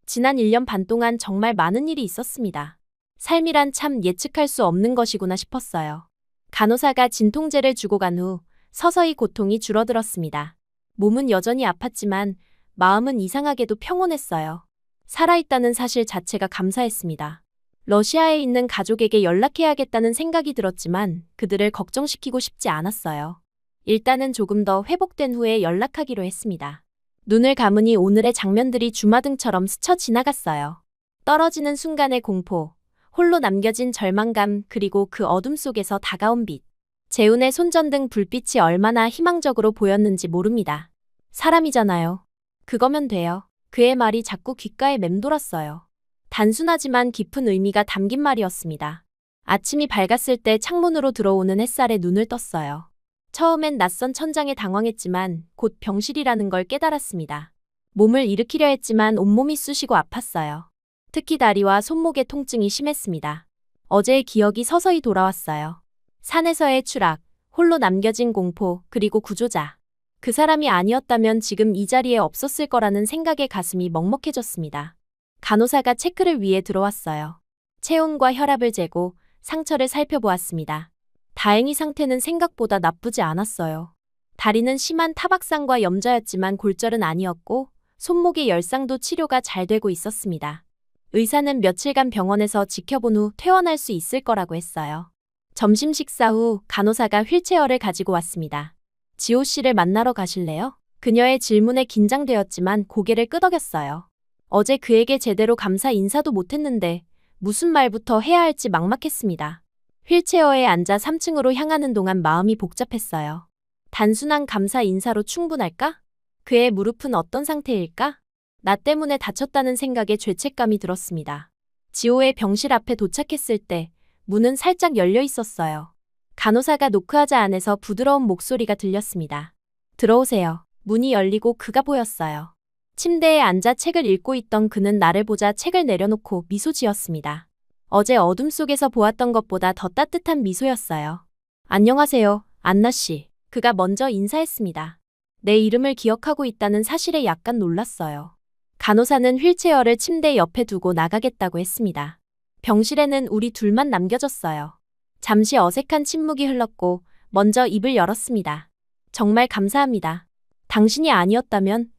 지난 1년 반 동안 정말 많은 일이 있었습니다. 삶이란 참 예측할 수 없는 것이구나 싶었어요. 간호사가 진통제를 주고 간 후 서서히 고통이 줄어들었습니다. 몸은 여전히 아팠지만 마음은 이상하게도 평온했어요. 살아있다는 사실 자체가 감사했습니다. 러시아에 있는 가족에게 연락해야겠다는 생각이 들었지만 그들을 걱정시키고 싶지 않았어요. 일단은 조금 더 회복된 후에 연락하기로 했습니다. 눈을 감으니 오늘의 장면들이 주마등처럼 스쳐 지나갔어요. 떨어지는 순간의 공포, 홀로 남겨진 절망감, 그리고 그 어둠 속에서 다가온 빛. 재훈의 손전등 불빛이 얼마나 희망적으로 보였는지 모릅니다. 사람이잖아요. 그거면 돼요. 그의 말이 자꾸 귓가에 맴돌았어요. 단순하지만 깊은 의미가 담긴 말이었습니다. 아침이 밝았을 때 창문으로 들어오는 햇살에 눈을 떴어요. 처음엔 낯선 천장에 당황했지만 곧 병실이라는 걸 깨달았습니다. 몸을 일으키려 했지만 온몸이 쑤시고 아팠어요. 특히 다리와 손목의 통증이 심했습니다. 어제의 기억이 서서히 돌아왔어요. 산에서의 추락, 홀로 남겨진 공포, 그리고 구조자. 그 사람이 아니었다면 지금 이 자리에 없었을 거라는 생각에 가슴이 먹먹해졌습니다. 간호사가 체크를 위해 들어왔어요. 체온과 혈압을 재고 상처를 살펴보았습니다. 다행히 상태는 생각보다 나쁘지 않았어요. 다리는 심한 타박상과 염좌였지만 골절은 아니었고 손목의 열상도 치료가 잘 되고 있었습니다. 의사는 며칠간 병원에서 지켜본 후 퇴원할 수 있을 거라고 했어요. 점심 식사 후 간호사가 휠체어를 가지고 왔습니다. 지호 씨를 만나러 가실래요? 그녀의 질문에 긴장되었지만 고개를 끄덕였어요. 어제 그에게 제대로 감사 인사도 못했는데 무슨 말부터 해야 할지 막막했습니다. 휠체어에 앉아 3층으로 향하는 동안 마음이 복잡했어요. 단순한 감사 인사로 충분할까? 그의 무릎은 어떤 상태일까? 나 때문에 다쳤다는 생각에 죄책감이 들었습니다. 지호의 병실 앞에 도착했을 때 문은 살짝 열려 있었어요. 간호사가 노크하자 안에서 부드러운 목소리가 들렸습니다. 들어오세요. 문이 열리고 그가 보였어요. 침대에 앉아 책을 읽고 있던 그는 나를 보자 책을 내려놓고 미소 지었습니다. 어제 어둠 속에서 보았던 것보다 더 따뜻한 미소였어요. 안녕하세요, 안나 씨. 그가 먼저 인사했습니다. 내 이름을 기억하고 있다는 사실에 약간 놀랐어요. 간호사는 휠체어를 침대 옆에 두고 나가겠다고 했습니다. 병실에는 우리 둘만 남겨졌어요. 잠시 어색한 침묵이 흘렀고 먼저 입을 열었습니다. 정말 감사합니다. 당신이 아니었다면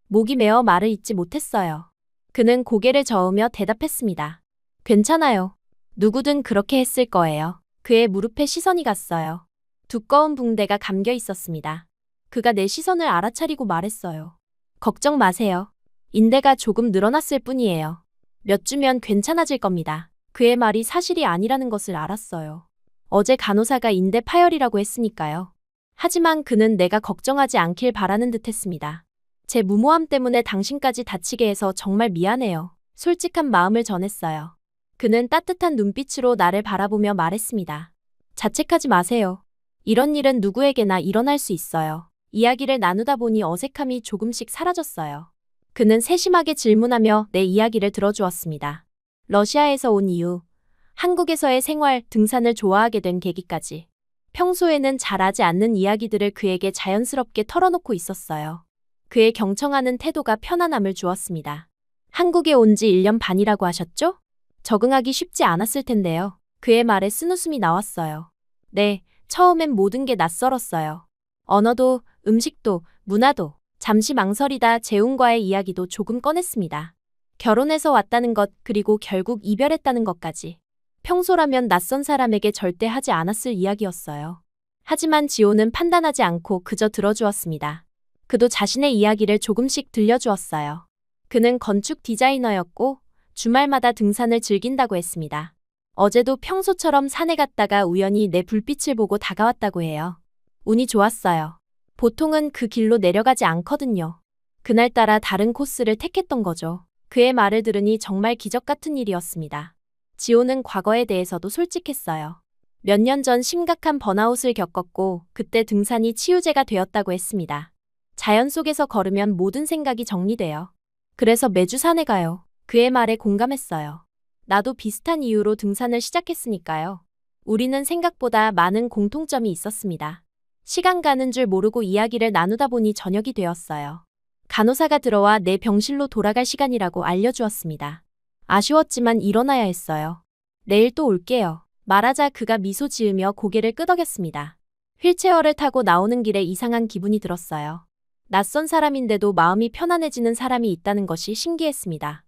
목이 메어 말을 잇지 못했어요. 그는 고개를 저으며 대답했습니다. 괜찮아요. 누구든 그렇게 했을 거예요. 그의 무릎에 시선이 갔어요. 두꺼운 붕대가 감겨 있었습니다. 그가 내 시선을 알아차리고 말했어요. 걱정 마세요. 인대가 조금 늘어났을 뿐이에요. 몇 주면 괜찮아질 겁니다. 그의 말이 사실이 아니라는 것을 알았어요. 어제 간호사가 인대 파열이라고 했으니까요. 하지만 그는 내가 걱정하지 않길 바라는 듯 했습니다. 제 무모함 때문에 당신까지 다치게 해서 정말 미안해요. 솔직한 마음을 전했어요. 그는 따뜻한 눈빛으로 나를 바라보며 말했습니다. 자책하지 마세요. 이런 일은 누구에게나 일어날 수 있어요. 이야기를 나누다 보니 어색함이 조금씩 사라졌어요. 그는 세심하게 질문하며 내 이야기를 들어주었습니다. 러시아에서 온 이유, 한국에서의 생활, 등산을 좋아하게 된 계기까지. 평소에는 잘하지 않는 이야기들을 그에게 자연스럽게 털어놓고 있었어요. 그의 경청하는 태도가 편안함을 주었습니다. 한국에 온 지 1년 반이라고 하셨죠? 적응하기 쉽지 않았을 텐데요. 그의 말에 쓴웃음이 나왔어요. 네, 처음엔 모든 게 낯설었어요. 언어도, 음식도, 문화도. 잠시 망설이다 재훈과의 이야기도 조금 꺼냈습니다. 결혼해서 왔다는 것, 그리고 결국 이별했다는 것까지. 평소라면 낯선 사람에게 절대 하지 않았을 이야기였어요. 하지만 지호는 판단하지 않고 그저 들어주었습니다. 그도 자신의 이야기를 조금씩 들려주었어요. 그는 건축 디자이너였고 주말마다 등산을 즐긴다고 했습니다. 어제도 평소처럼 산에 갔다가 우연히 내 불빛을 보고 다가왔다고 해요. 운이 좋았어요. 보통은 그 길로 내려가지 않거든요. 그날따라 다른 코스를 택했던 거죠. 그의 말을 들으니 정말 기적 같은 일이었습니다. 지호는 과거에 대해서도 솔직했어요. 몇 년 전 심각한 번아웃을 겪었고 그때 등산이 치유제가 되었다고 했습니다. 자연 속에서 걸으면 모든 생각이 정리돼요. 그래서 매주 산에 가요. 그의 말에 공감했어요. 나도 비슷한 이유로 등산을 시작했으니까요. 우리는 생각보다 많은 공통점이 있었습니다. 시간 가는 줄 모르고 이야기를 나누다 보니 저녁이 되었어요. 간호사가 들어와 내 병실로 돌아갈 시간이라고 알려주었습니다. 아쉬웠지만 일어나야 했어요. 내일 또 올게요. 말하자 그가 미소 지으며 고개를 끄덕였습니다. 휠체어를 타고 나오는 길에 이상한 기분이 들었어요. 낯선 사람인데도 마음이 편안해지는 사람이 있다는 것이 신기했습니다.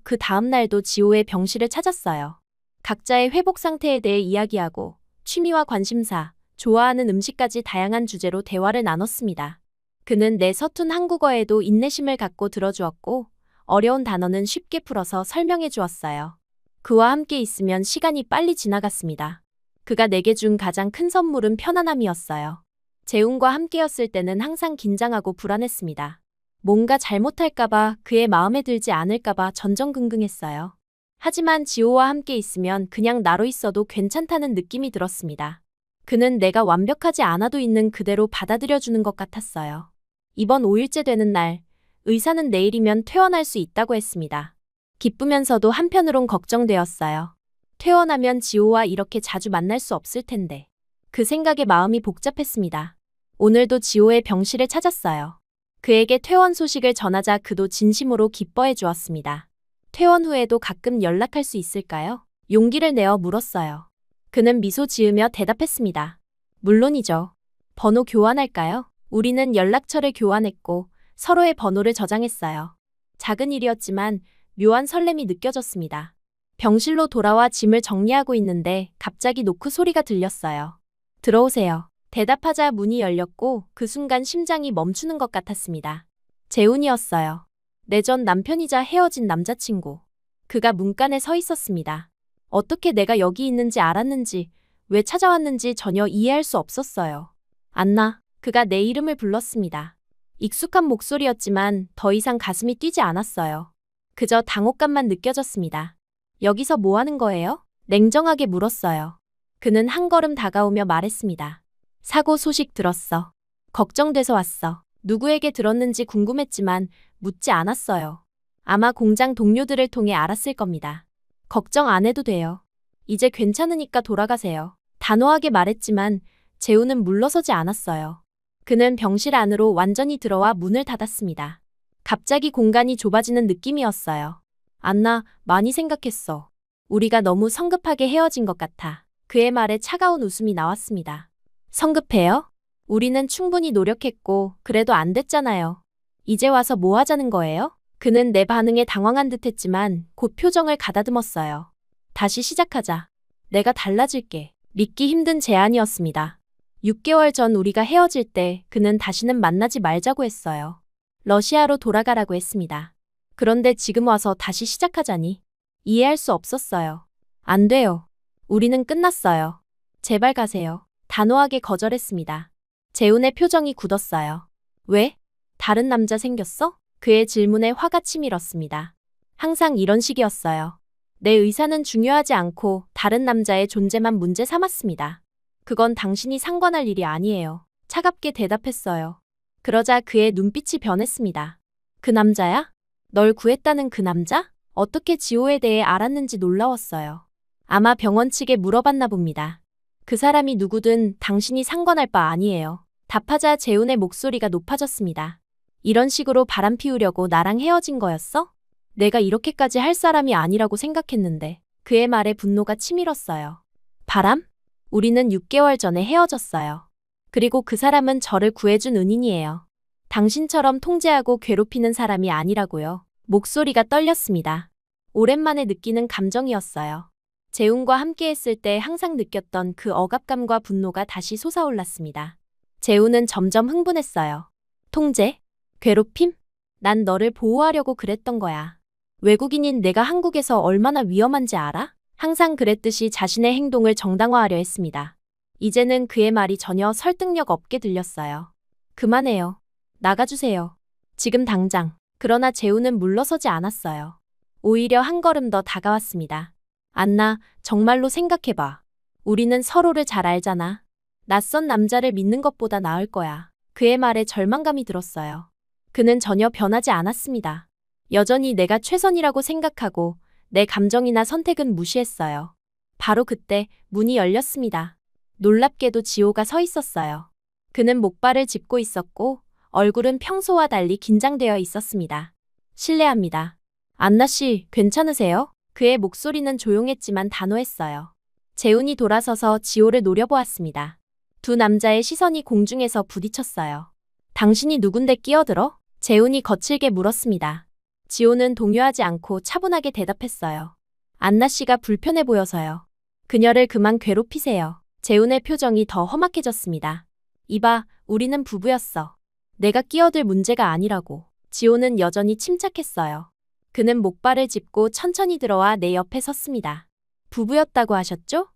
그 다음 날도 지호의 병실을 찾았어요. 각자의 회복 상태에 대해 이야기하고 취미와 관심사, 좋아하는 음식까지 다양한 주제로 대화를 나눴습니다. 그는 내 서툰 한국어에도 인내심을 갖고 들어주었고 어려운 단어는 쉽게 풀어서 설명해 주었어요. 그와 함께 있으면 시간이 빨리 지나갔습니다. 그가 내게 준 가장 큰 선물은 편안함이었어요. 재훈과 함께였을 때는 항상 긴장하고 불안했습니다. 뭔가 잘못할까봐, 그의 마음에 들지 않을까봐 전전긍긍했어요. 하지만 지호와 함께 있으면 그냥 나로 있어도 괜찮다는 느낌이 들었습니다. 그는 내가 완벽하지 않아도 있는 그대로 받아들여주는 것 같았어요. 이번 5일째 되는 날, 의사는 내일이면 퇴원할 수 있다고 했습니다. 기쁘면서도 한편으론 걱정되었어요. 퇴원하면 지호와 이렇게 자주 만날 수 없을 텐데. 그 생각에 마음이 복잡했습니다. 오늘도 지호의 병실을 찾았어요. 그에게 퇴원 소식을 전하자 그도 진심으로 기뻐해 주었습니다. 퇴원 후에도 가끔 연락할 수 있을까요? 용기를 내어 물었어요. 그는 미소 지으며 대답했습니다. 물론이죠. 번호 교환할까요? 우리는 연락처를 교환했고 서로의 번호를 저장했어요. 작은 일이었지만 묘한 설렘이 느껴졌습니다. 병실로 돌아와 짐을 정리하고 있는데 갑자기 노크 소리가 들렸어요. 들어오세요. 대답하자 문이 열렸고 그 순간 심장이 멈추는 것 같았습니다. 재훈이었어요. 내 전 남편이자 헤어진 남자친구. 그가 문간에 서 있었습니다. 어떻게 내가 여기 있는지 알았는지, 왜 찾아왔는지 전혀 이해할 수 없었어요. 안나, 그가 내 이름을 불렀습니다. 익숙한 목소리였지만 더 이상 가슴이 뛰지 않았어요. 그저 당혹감만 느껴졌습니다. 여기서 뭐 하는 거예요? 냉정하게 물었어요. 그는 한 걸음 다가오며 말했습니다. 사고 소식 들었어. 걱정돼서 왔어. 누구에게 들었는지 궁금했지만 묻지 않았어요. 아마 공장 동료들을 통해 알았을 겁니다. 걱정 안 해도 돼요. 이제 괜찮으니까 돌아가세요. 단호하게 말했지만 재우는 물러서지 않았어요. 그는 병실 안으로 완전히 들어와 문을 닫았습니다. 갑자기 공간이 좁아지는 느낌이었어요. 안나, 많이 생각했어. 우리가 너무 성급하게 헤어진 것 같아. 그의 말에 차가운 웃음이 나왔습니다. 성급해요? 우리는 충분히 노력했고 그래도 안 됐잖아요. 이제 와서 뭐 하자는 거예요? 그는 내 반응에 당황한 듯했지만 곧 표정을 가다듬었어요. 다시 시작하자. 내가 달라질게. 믿기 힘든 제안이었습니다. 6개월 전 우리가 헤어질 때 그는 다시는 만나지 말자고 했어요. 러시아로 돌아가라고 했습니다. 그런데 지금 와서 다시 시작하자니 이해할 수 없었어요. 안 돼요. 우리는 끝났어요. 제발 가세요. 단호하게 거절했습니다. 재훈의 표정이 굳었어요. 왜? 다른 남자 생겼어? 그의 질문에 화가 치밀었습니다. 항상 이런 식이었어요. 내 의사는 중요하지 않고 다른 남자의 존재만 문제 삼았습니다. 그건 당신이 상관할 일이 아니에요. 차갑게 대답했어요. 그러자 그의 눈빛이 변했습니다. 그 남자야? 널 구했다는 그 남자? 어떻게 지호에 대해 알았는지 놀라웠어요. 아마 병원 측에 물어봤나 봅니다. 그 사람이 누구든 당신이 상관할 바 아니에요. 답하자 재훈의 목소리가 높아졌습니다. 이런 식으로 바람 피우려고 나랑 헤어진 거였어? 내가 이렇게까지 할 사람이 아니라고 생각했는데. 그의 말에 분노가 치밀었어요. 바람? 우리는 6개월 전에 헤어졌어요. 그리고 그 사람은 저를 구해준 은인이에요. 당신처럼 통제하고 괴롭히는 사람이 아니라고요. 목소리가 떨렸습니다. 오랜만에 느끼는 감정이었어요. 재훈과 함께했을 때 항상 느꼈던 그 억압감과 분노가 다시 솟아올랐습니다. 재훈은 점점 흥분했어요. 통제? 괴롭힘? 난 너를 보호하려고 그랬던 거야. 외국인인 내가 한국에서 얼마나 위험한지 알아? 항상 그랬듯이 자신의 행동을 정당화하려 했습니다. 이제는 그의 말이 전혀 설득력 없게 들렸어요. 그만해요. 나가주세요. 지금 당장. 그러나 재훈은 물러서지 않았어요. 오히려 한 걸음 더 다가왔습니다. 안나, 정말로 생각해봐. 우리는 서로를 잘 알잖아. 낯선 남자를 믿는 것보다 나을 거야. 그의 말에 절망감이 들었어요. 그는 전혀 변하지 않았습니다. 여전히 내가 최선이라고 생각하고 내 감정이나 선택은 무시했어요. 바로 그때 문이 열렸습니다. 놀랍게도 지호가 서 있었어요. 그는 목발을 짚고 있었고 얼굴은 평소와 달리 긴장되어 있었습니다. 실례합니다. 안나 씨, 괜찮으세요? 그의 목소리는 조용했지만 단호했어요. 재훈이 돌아서서 지호를 노려보았습니다. 두 남자의 시선이 공중에서 부딪혔어요. 당신이 누군데 끼어들어? 재훈이 거칠게 물었습니다. 지호는 동요하지 않고 차분하게 대답했어요. 안나 씨가 불편해 보여서요. 그녀를 그만 괴롭히세요. 재훈의 표정이 더 험악해졌습니다. 이봐, 우리는 부부였어. 내가 끼어들 문제가 아니라고. 지호는 여전히 침착했어요. 그는 목발을 짚고 천천히 들어와 내 옆에 섰습니다. 부부였다고 하셨죠?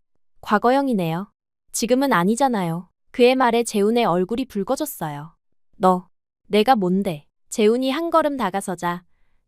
과거형이네요. 지금은 아니잖아요. 그의 말에 재훈의 얼굴이 붉어졌어요. 너, 내가 뭔데? 재훈이 한 걸음 다가서자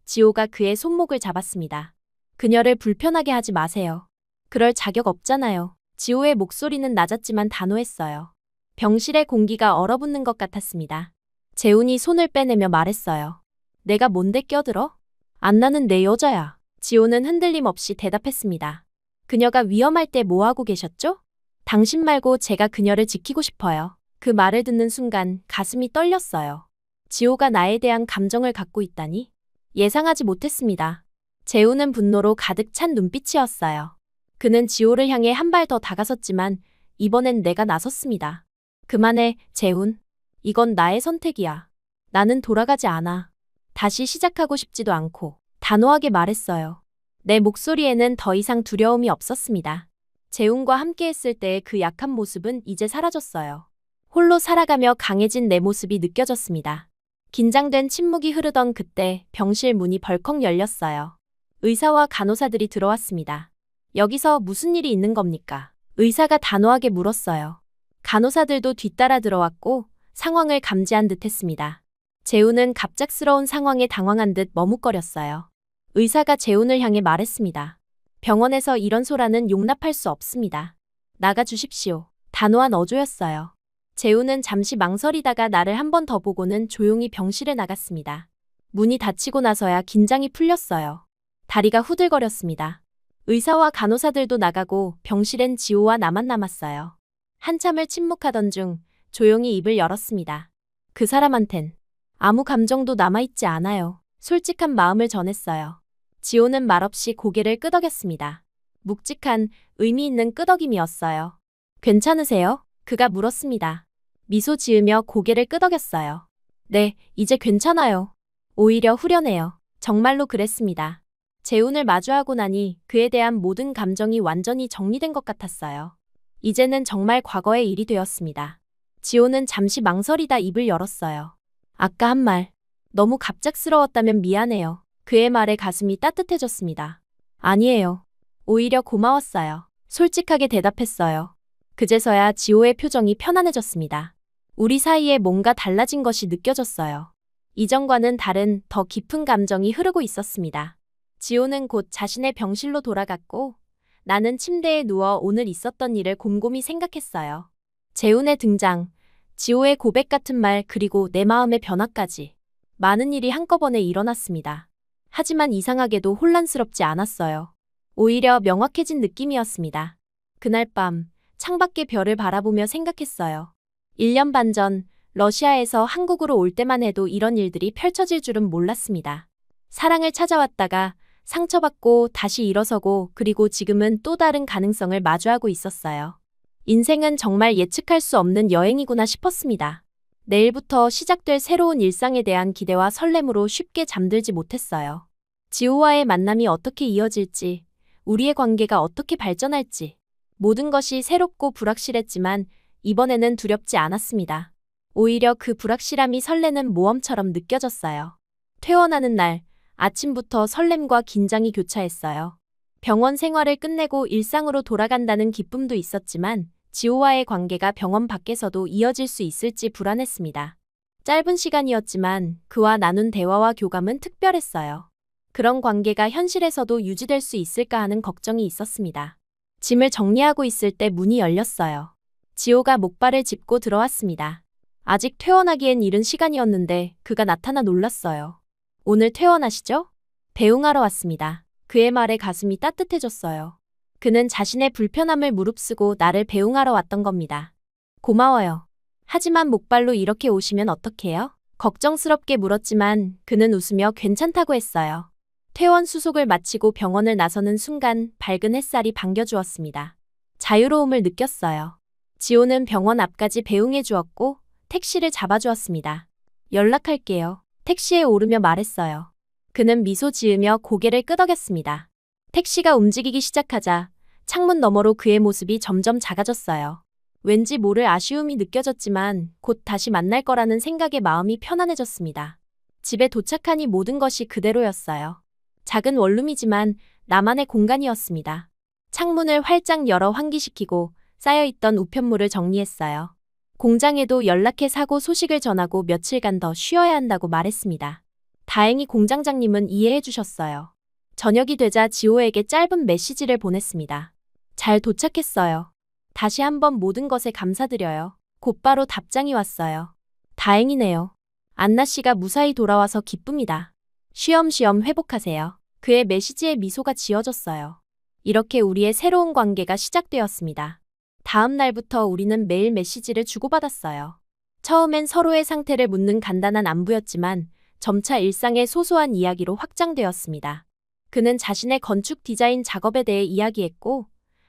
지호가 그의 손목을 잡았습니다. 그녀를 불편하게 하지 마세요. 그럴 자격 없잖아요. 지호의 목소리는 낮았지만 단호했어요. 병실의 공기가 얼어붙는 것 같았습니다. 재훈이 손을 빼내며 말했어요. 내가 뭔데 껴들어? 안나는 내 여자야. 지호는 흔들림 없이 대답했습니다. 그녀가 위험할 때 뭐하고 계셨죠? 당신 말고 제가 그녀를 지키고 싶어요. 그 말을 듣는 순간 가슴이 떨렸어요. 지호가 나에 대한 감정을 갖고 있다니? 예상하지 못했습니다. 재훈은 분노로 가득 찬 눈빛이었어요. 그는 지호를 향해 한 발 더 다가섰지만 이번엔 내가 나섰습니다. 그만해, 재훈. 이건 나의 선택이야. 나는 돌아가지 않아. 다시 시작하고 싶지도 않고 단호하게 말했어요. 내 목소리에는 더 이상 두려움이 없었습니다. 재훈과 함께했을 때의 그 약한 모습은 이제 사라졌어요. 홀로 살아가며 강해진 내 모습이 느껴졌습니다. 긴장된 침묵이 흐르던 그때 병실 문이 벌컥 열렸어요. 의사와 간호사들이 들어왔습니다. 여기서 무슨 일이 있는 겁니까? 의사가 단호하게 물었어요. 간호사들도 뒤따라 들어왔고 상황을 감지한 듯 했습니다. 재훈은 갑작스러운 상황에 당황한 듯 머뭇거렸어요. 의사가 재훈을 향해 말했습니다. 병원에서 이런 소란은 용납할 수 없습니다. 나가 주십시오. 단호한 어조였어요. 재우는 잠시 망설이다가 나를 한 번 더 보고는 조용히 병실에 나갔습니다. 문이 닫히고 나서야 긴장이 풀렸어요. 다리가 후들거렸습니다. 의사와 간호사들도 나가고 병실엔 지호와 나만 남았어요. 한참을 침묵하던 중 조용히 입을 열었습니다. 그 사람한텐 아무 감정도 남아있지 않아요. 솔직한 마음을 전했어요. 지호는 말없이 고개를 끄덕였습니다. 묵직한 의미 있는 끄덕임이었어요. 괜찮으세요? 그가 물었습니다. 미소 지으며 고개를 끄덕였어요. 네, 이제 괜찮아요. 오히려 후련해요. 정말로 그랬습니다. 재훈을 마주하고 나니 그에 대한 모든 감정이 완전히 정리된 것 같았어요. 이제는 정말 과거의 일이 되었습니다. 지호는 잠시 망설이다 입을 열었어요. 아까 한 말, 너무 갑작스러웠다면 미안해요. 그의 말에 가슴이 따뜻해졌습니다. 아니에요. 오히려 고마웠어요. 솔직하게 대답했어요. 그제서야 지호의 표정이 편안해졌습니다. 우리 사이에 뭔가 달라진 것이 느껴졌어요. 이전과는 다른 더 깊은 감정이 흐르고 있었습니다. 지호는 곧 자신의 병실로 돌아갔고 나는 침대에 누워 오늘 있었던 일을 곰곰이 생각했어요. 재훈의 등장, 지호의 고백 같은 말 그리고 내 마음의 변화까지 많은 일이 한꺼번에 일어났습니다. 하지만 이상하게도 혼란스럽지 않았어요. 오히려 명확해진 느낌이었습니다. 그날 밤 창밖의 별을 바라보며 생각했어요. 1년 반 전 러시아에서 한국으로 올 때만 해도 이런 일들이 펼쳐질 줄은 몰랐습니다. 사랑을 찾아왔다가 상처받고 다시 일어서고 그리고 지금은 또 다른 가능성을 마주하고 있었어요. 인생은 정말 예측할 수 없는 여행이구나 싶었습니다. 내일부터 시작될 새로운 일상에 대한 기대와 설렘으로 쉽게 잠들지 못했어요. 지호와의 만남이 어떻게 이어질지, 우리의 관계가 어떻게 발전할지, 모든 것이 새롭고 불확실했지만 이번에는 두렵지 않았습니다. 오히려 그 불확실함이 설레는 모험처럼 느껴졌어요. 퇴원하는 날, 아침부터 설렘과 긴장이 교차했어요. 병원 생활을 끝내고 일상으로 돌아간다는 기쁨도 있었지만 지호와의 관계가 병원 밖에서도 이어질 수 있을지 불안했습니다. 짧은 시간이었지만 그와 나눈 대화와 교감은 특별했어요. 그런 관계가 현실에서도 유지될 수 있을까 하는 걱정이 있었습니다. 짐을 정리하고 있을 때 문이 열렸어요. 지호가 목발을 짚고 들어왔습니다. 아직 퇴원하기엔 이른 시간이었는데 그가 나타나 놀랐어요. 오늘 퇴원하시죠? 배웅하러 왔습니다. 그의 말에 가슴이 따뜻해졌어요. 그는 자신의 불편함을 무릅쓰고 나를 배웅하러 왔던 겁니다. 고마워요. 하지만 목발로 이렇게 오시면 어떡해요? 걱정스럽게 물었지만 그는 웃으며 괜찮다고 했어요. 퇴원 수속을 마치고 병원을 나서는 순간 밝은 햇살이 반겨주었습니다. 자유로움을 느꼈어요. 지호는 병원 앞까지 배웅해 주었고 택시를 잡아주었습니다. 연락할게요. 택시에 오르며 말했어요. 그는 미소 지으며 고개를 끄덕였습니다. 택시가 움직이기 시작하자 창문 너머로 그의 모습이 점점 작아졌어요. 왠지 모를 아쉬움이 느껴졌지만 곧 다시 만날 거라는 생각에 마음이 편안해졌습니다. 집에 도착하니 모든 것이 그대로였어요. 작은 원룸이지만 나만의 공간이었습니다. 창문을 활짝 열어 환기시키고 쌓여있던 우편물을 정리했어요. 공장에도 연락해 사고 소식을 전하고 며칠간 더 쉬어야 한다고 말했습니다. 다행히 공장장님은 이해해 주셨어요. 저녁이 되자 지호에게 짧은 메시지를 보냈습니다. 잘 도착했어요. 다시 한번 모든 것에 감사드려요. 곧바로 답장이 왔어요. 다행이네요. 안나 씨가 무사히 돌아와서 기쁩니다. 쉬엄쉬엄 회복하세요. 그의 메시지에 미소가 지어졌어요. 이렇게 우리의 새로운 관계가 시작되었습니다. 다음 날부터 우리는 매일 메시지를 주고받았어요. 처음엔 서로의 상태를 묻는 간단한 안부였지만 점차 일상의 소소한 이야기로 확장되었습니다. 그는 자신의 건축 디자인 작업에 대해 이야기했고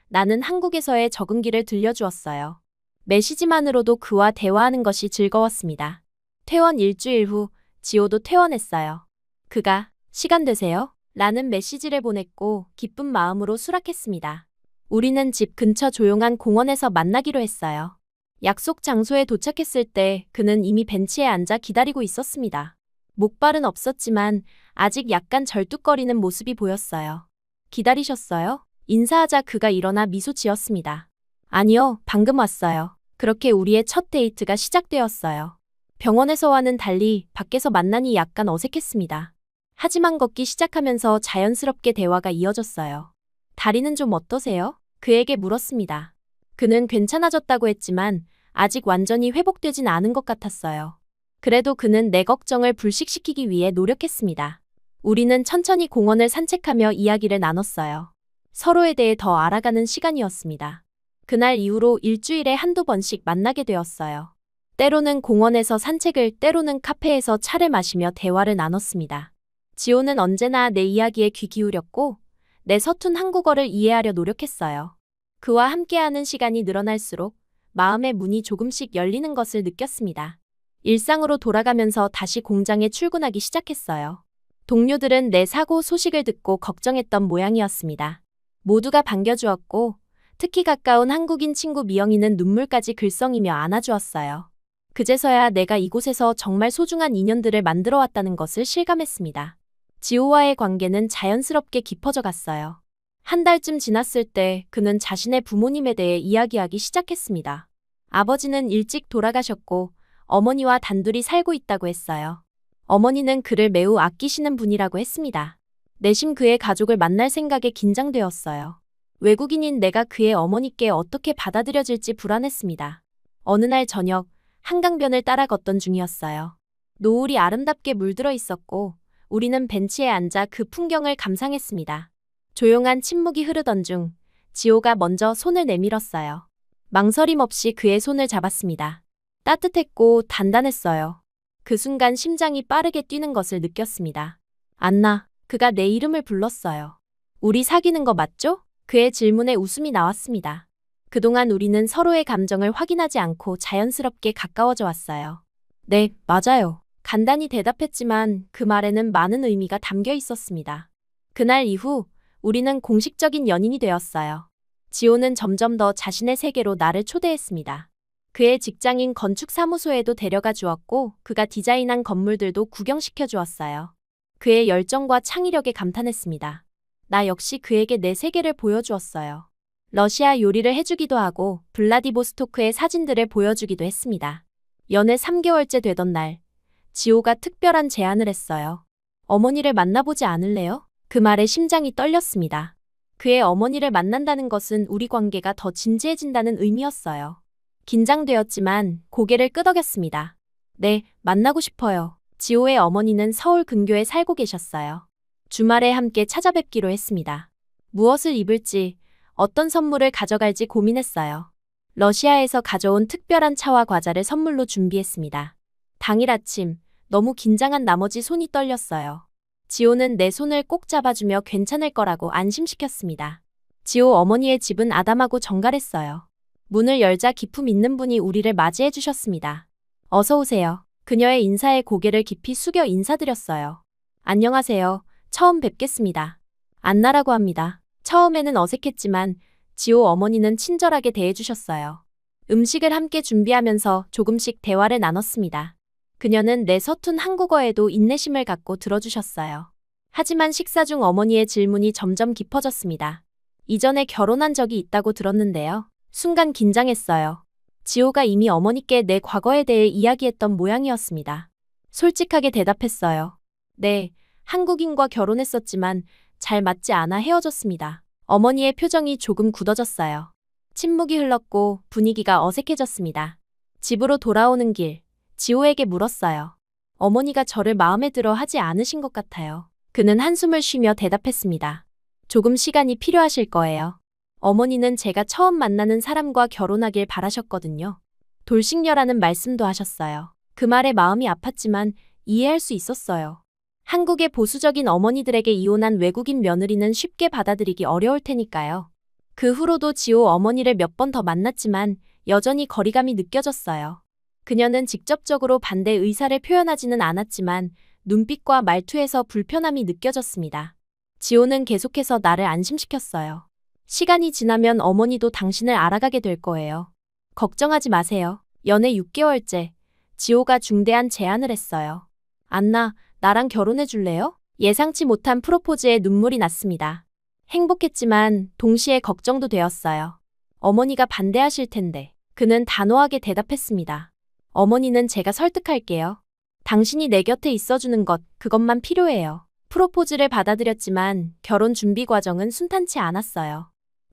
나는 한국에서의 적응기를 들려주었어요. 메시지만으로도 그와 대화하는 것이 즐거웠습니다. 퇴원 일주일 후 지호도 퇴원했어요. 그가 시간 되세요? 라는 메시지를 보냈고 기쁜 마음으로 수락했습니다. 우리는 집 근처 조용한 공원에서 만나기로 했어요. 약속 장소에 도착했을 때 그는 이미 벤치에 앉아 기다리고 있었습니다. 목발은 없었지만 아직 약간 절뚝거리는 모습이 보였어요. 기다리셨어요? 인사하자 그가 일어나 미소 지었습니다. 아니요, 방금 왔어요. 그렇게 우리의 첫 데이트가 시작되었어요. 병원에서와는 달리 밖에서 만나니 약간 어색했습니다. 하지만 걷기 시작하면서 자연스럽게 대화가 이어졌어요. 다리는 좀 어떠세요? 그에게 물었습니다. 그는 괜찮아졌다고 했지만 아직 완전히 회복되진 않은 것 같았어요. 그래도 그는 내 걱정을 불식시키기 위해 노력했습니다. 우리는 천천히 공원을 산책하며 이야기를 나눴어요. 서로에 대해 더 알아가는 시간이었습니다. 그날 이후로 일주일에 한두 번씩 만나게 되었어요. 때로는 공원에서 산책을, 때로는 카페에서 차를 마시며 대화를 나눴습니다. 지호는 언제나 내 이야기에 귀 기울였고 내 서툰 한국어를 이해하려 노력했어요. 그와 함께하는 시간이 늘어날수록 마음의 문이 조금씩 열리는 것을 느꼈습니다. 일상으로 돌아가면서 다시 공장에 출근하기 시작했어요. 동료들은 내 사고 소식을 듣고 걱정했던 모양이었습니다. 모두가 반겨주었고 특히 가까운 한국인 친구 미영이는 눈물까지 글썽이며 안아주었어요. 그제서야 내가 이곳에서 정말 소중한 인연들을 만들어 왔다는 것을 실감했습니다. 지호와의 관계는 자연스럽게 깊어져 갔어요. 한 달쯤 지났을 때 그는 자신의 부모님에 대해 이야기하기 시작했습니다. 아버지는 일찍 돌아가셨고 어머니와 단둘이 살고 있다고 했어요. 어머니는 그를 매우 아끼시는 분이라고 했습니다. 내심 그의 가족을 만날 생각에 긴장되었어요. 외국인인 내가 그의 어머니께 어떻게 받아들여질지 불안했습니다. 어느 날 저녁, 한강변을 따라 걷던 중이었어요. 노을이 아름답게 물들어 있었고 우리는 벤치에 앉아 그 풍경을 감상했습니다. 조용한 침묵이 흐르던 중 지호가 먼저 손을 내밀었어요. 망설임 없이 그의 손을 잡았습니다. 따뜻했고 단단했어요. 그 순간 심장이 빠르게 뛰는 것을 느꼈습니다. 안나, 그가 내 이름을 불렀어요. 우리 사귀는 거 맞죠? 그의 질문에 웃음이 나왔습니다. 그동안 우리는 서로의 감정을 확인하지 않고 자연스럽게 가까워져 왔어요. 네, 맞아요. 간단히 대답했지만 그 말에는 많은 의미가 담겨 있었습니다. 그날 이후 우리는 공식적인 연인이 되었어요. 지호는 점점 더 자신의 세계로 나를 초대했습니다. 그의 직장인 건축사무소에도 데려가 주었고 그가 디자인한 건물들도 구경시켜 주었어요. 그의 열정과 창의력에 감탄했습니다. 나 역시 그에게 내 세계를 보여주었어요. 러시아 요리를 해주기도 하고 블라디보스토크의 사진들을 보여주기도 했습니다. 연애 3개월째 되던 날, 지호가 특별한 제안을 했어요. 어머니를 만나보지 않을래요? 그 말에 심장이 떨렸습니다. 그의 어머니를 만난다는 것은 우리 관계가 더 진지해진다는 의미였어요. 긴장되었지만 고개를 끄덕였습니다. 네, 만나고 싶어요. 지호의 어머니는 서울 근교에 살고 계셨어요. 주말에 함께 찾아뵙기로 했습니다. 무엇을 입을지, 어떤 선물을 가져갈지 고민했어요. 러시아에서 가져온 특별한 차와 과자를 선물로 준비했습니다. 당일 아침, 너무 긴장한 나머지 손이 떨렸어요. 지호는 내 손을 꼭 잡아주며 괜찮을 거라고 안심시켰습니다. 지호 어머니의 집은 아담하고 정갈했어요. 문을 열자 기품 있는 분이 우리를 맞이해 주셨습니다. 어서 오세요. 그녀의 인사에 고개를 깊이 숙여 인사드렸어요. 안녕하세요. 처음 뵙겠습니다. 안나라고 합니다. 처음에는 어색했지만 지호 어머니는 친절하게 대해주셨어요. 음식을 함께 준비하면서 조금씩 대화를 나눴습니다. 그녀는 내 서툰 한국어에도 인내심을 갖고 들어주셨어요. 하지만 식사 중 어머니의 질문이 점점 깊어졌습니다. 이전에 결혼한 적이 있다고 들었는데요. 순간 긴장했어요. 지호가 이미 어머니께 내 과거에 대해 이야기했던 모양이었습니다. 솔직하게 대답했어요. 네, 한국인과 결혼했었지만 잘 맞지 않아 헤어졌습니다. 어머니의 표정이 조금 굳어졌어요. 침묵이 흘렀고 분위기가 어색해졌습니다. 집으로 돌아오는 길, 지호에게 물었어요. 어머니가 저를 마음에 들어 하지 않으신 것 같아요. 그는 한숨을 쉬며 대답했습니다. 조금 시간이 필요하실 거예요. 어머니는 제가 처음 만나는 사람과 결혼하길 바라셨거든요. 돌싱녀라는 말씀도 하셨어요. 그 말에 마음이 아팠지만 이해할 수 있었어요. 한국의 보수적인 어머니들에게 이혼한 외국인 며느리는 쉽게 받아들이기 어려울 테니까요. 그 후로도 지호 어머니를 몇 번 더 만났지만 여전히 거리감이 느껴졌어요. 그녀는 직접적으로 반대 의사를 표현하지는 않았지만 눈빛과 말투에서 불편함이 느껴졌습니다. 지호는 계속해서 나를 안심시켰어요. 시간이 지나면 어머니도 당신을 알아가게 될 거예요. 걱정하지 마세요. 연애 6개월째, 지호가 중대한 제안을 했어요. 안나, 나랑 결혼해 줄래요? 예상치 못한 프로포즈에 눈물이 났습니다. 행복했지만 동시에 걱정도 되었어요. 어머니가 반대하실 텐데. 그는 단호하게 대답했습니다. 어머니는 제가 설득할게요. 당신이 내 곁에 있어주는 것, 그것만 필요해요. 프로포즈를 받아들였지만 결혼 준비 과정은 순탄치 않았어요.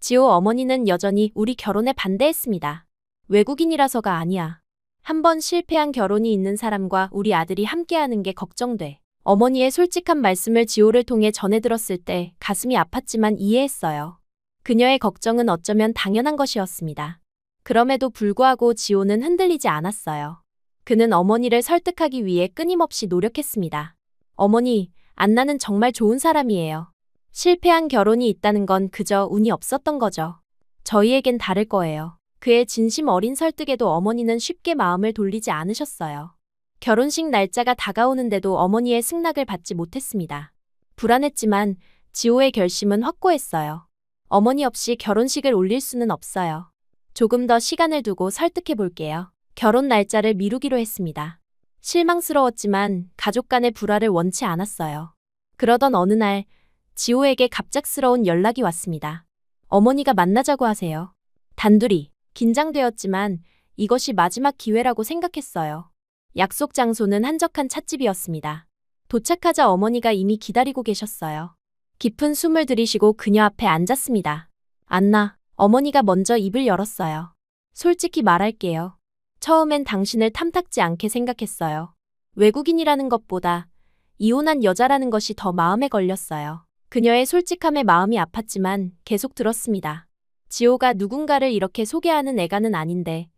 지호 어머니는 여전히 우리 결혼에 반대했습니다. 외국인이라서가 아니야. 한 번 실패한 결혼이 있는 사람과 우리 아들이 함께하는 게 걱정돼. 어머니의 솔직한 말씀을 지호를 통해 전해 들었을 때 가슴이 아팠지만 이해했어요. 그녀의 걱정은 어쩌면 당연한 것이었습니다. 그럼에도 불구하고 지호는 흔들리지 않았어요. 그는 어머니를 설득하기 위해 끊임없이 노력했습니다. 어머니, 안나는 정말 좋은 사람이에요. 실패한 결혼이 있다는 건 그저 운이 없었던 거죠. 저희에겐 다를 거예요. 그의 진심 어린 설득에도 어머니는 쉽게 마음을 돌리지 않으셨어요. 결혼식 날짜가 다가오는데도 어머니의 승낙을 받지 못했습니다. 불안했지만 지호의 결심은 확고했어요. 어머니 없이 결혼식을 올릴 수는 없어요. 조금 더 시간을 두고 설득해 볼게요. 결혼 날짜를 미루기로 했습니다. 실망스러웠지만 가족 간의 불화를 원치 않았어요. 그러던 어느 날 지호에게 갑작스러운 연락이 왔습니다. 어머니가 만나자고 하세요. 단둘이. 긴장되었지만 이것이 마지막 기회라고 생각했어요. 약속 장소는 한적한 찻집이었습니다. 도착하자 어머니가 이미 기다리고 계셨어요. 깊은 숨을 들이쉬고 그녀 앞에 앉았습니다. 안나, 어머니가 먼저 입을 열었어요. 솔직히 말할게요. 처음엔 당신을 탐탁지 않게 생각했어요. 외국인이라는 것보다 이혼한 여자라는 것이 더 마음에 걸렸어요. 그녀의 솔직함에 마음이 아팠지만 계속 들었습니다. 지호가 누군가를 이렇게 소개하는 애가는 아닌데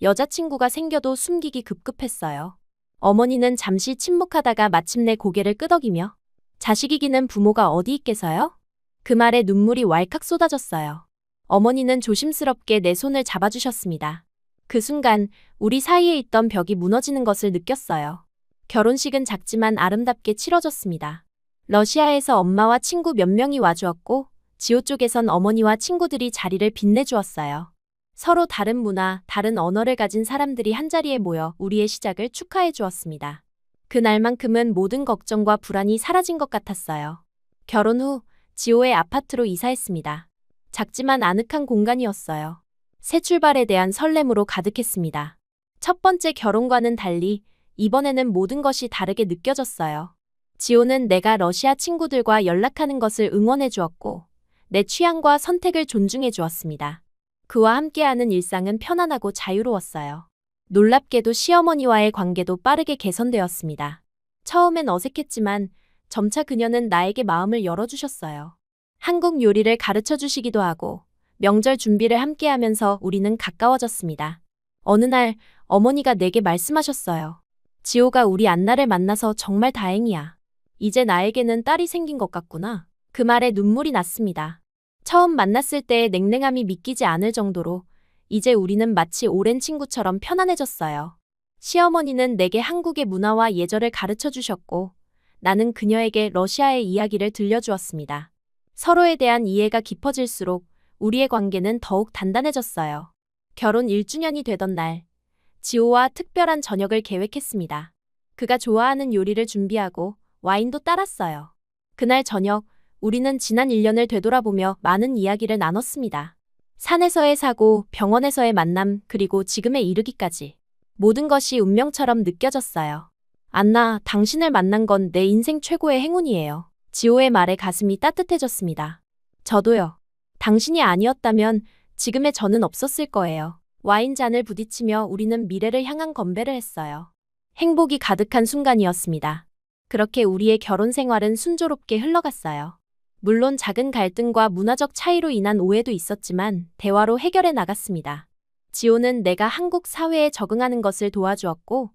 여자친구가 생겨도 숨기기 급급했어요. 어머니는 잠시 침묵하다가 마침내 고개를 끄덕이며 자식 이기는 부모가 어디 있겠어요? 그 말에 눈물이 왈칵 쏟아졌어요. 어머니는 조심스럽게 내 손을 잡아주셨습니다. 그 순간 우리 사이에 있던 벽이 무너지는 것을 느꼈어요. 결혼식은 작지만 아름답게 치러졌습니다. 러시아에서 엄마와 친구 몇 명이 와주었고 지호 쪽에선 어머니와 친구들이 자리를 빛내주었어요. 서로 다른 문화, 다른 언어를 가진 사람들이 한자리에 모여 우리의 시작을 축하해 주었습니다. 그날만큼은 모든 걱정과 불안이 사라진 것 같았어요. 결혼 후 지호의 아파트로 이사했습니다. 작지만 아늑한 공간이었어요. 새 출발에 대한 설렘으로 가득했습니다. 첫 번째 결혼과는 달리 이번에는 모든 것이 다르게 느껴졌어요. 지호는 내가 러시아 친구들과 연락하는 것을 응원해 주었고 내 취향과 선택을 존중해 주었습니다. 그와 함께하는 일상은 편안하고 자유로웠어요. 놀랍게도 시어머니와의 관계도 빠르게 개선되었습니다. 처음엔 어색했지만 점차 그녀는 나에게 마음을 열어주셨어요. 한국 요리를 가르쳐 주시기도 하고 명절 준비를 함께하면서 우리는 가까워졌습니다. 어느 날 어머니가 내게 말씀하셨어요. 지호가 우리 안나를 만나서 정말 다행이야. 이제 나에게는 딸이 생긴 것 같구나. 그 말에 눈물이 났습니다. 처음 만났을 때의 냉랭함이 믿기지 않을 정도로 이제 우리는 마치 오랜 친구처럼 편안해졌어요. 시어머니는 내게 한국의 문화와 예절을 가르쳐 주셨고 나는 그녀에게 러시아의 이야기를 들려주었습니다. 서로에 대한 이해가 깊어질수록 우리의 관계는 더욱 단단해졌어요. 결혼 1주년이 되던 날, 지호와 특별한 저녁을 계획했습니다. 그가 좋아하는 요리를 준비하고 와인도 따랐어요. 그날 저녁, 우리는 지난 1년을 되돌아보며 많은 이야기를 나눴습니다. 산에서의 사고, 병원에서의 만남, 그리고 지금에 이르기까지. 모든 것이 운명처럼 느껴졌어요. 안나, 당신을 만난 건 내 인생 최고의 행운이에요. 지호의 말에 가슴이 따뜻해졌습니다. 저도요. 당신이 아니었다면 지금의 저는 없었을 거예요. 와인잔을 부딪히며 우리는 미래를 향한 건배를 했어요. 행복이 가득한 순간이었습니다. 그렇게 우리의 결혼 생활은 순조롭게 흘러갔어요. 물론 작은 갈등과 문화적 차이로 인한 오해도 있었지만 대화로 해결해 나갔습니다. 지호는 내가 한국 사회에 적응하는 것을 도와주었고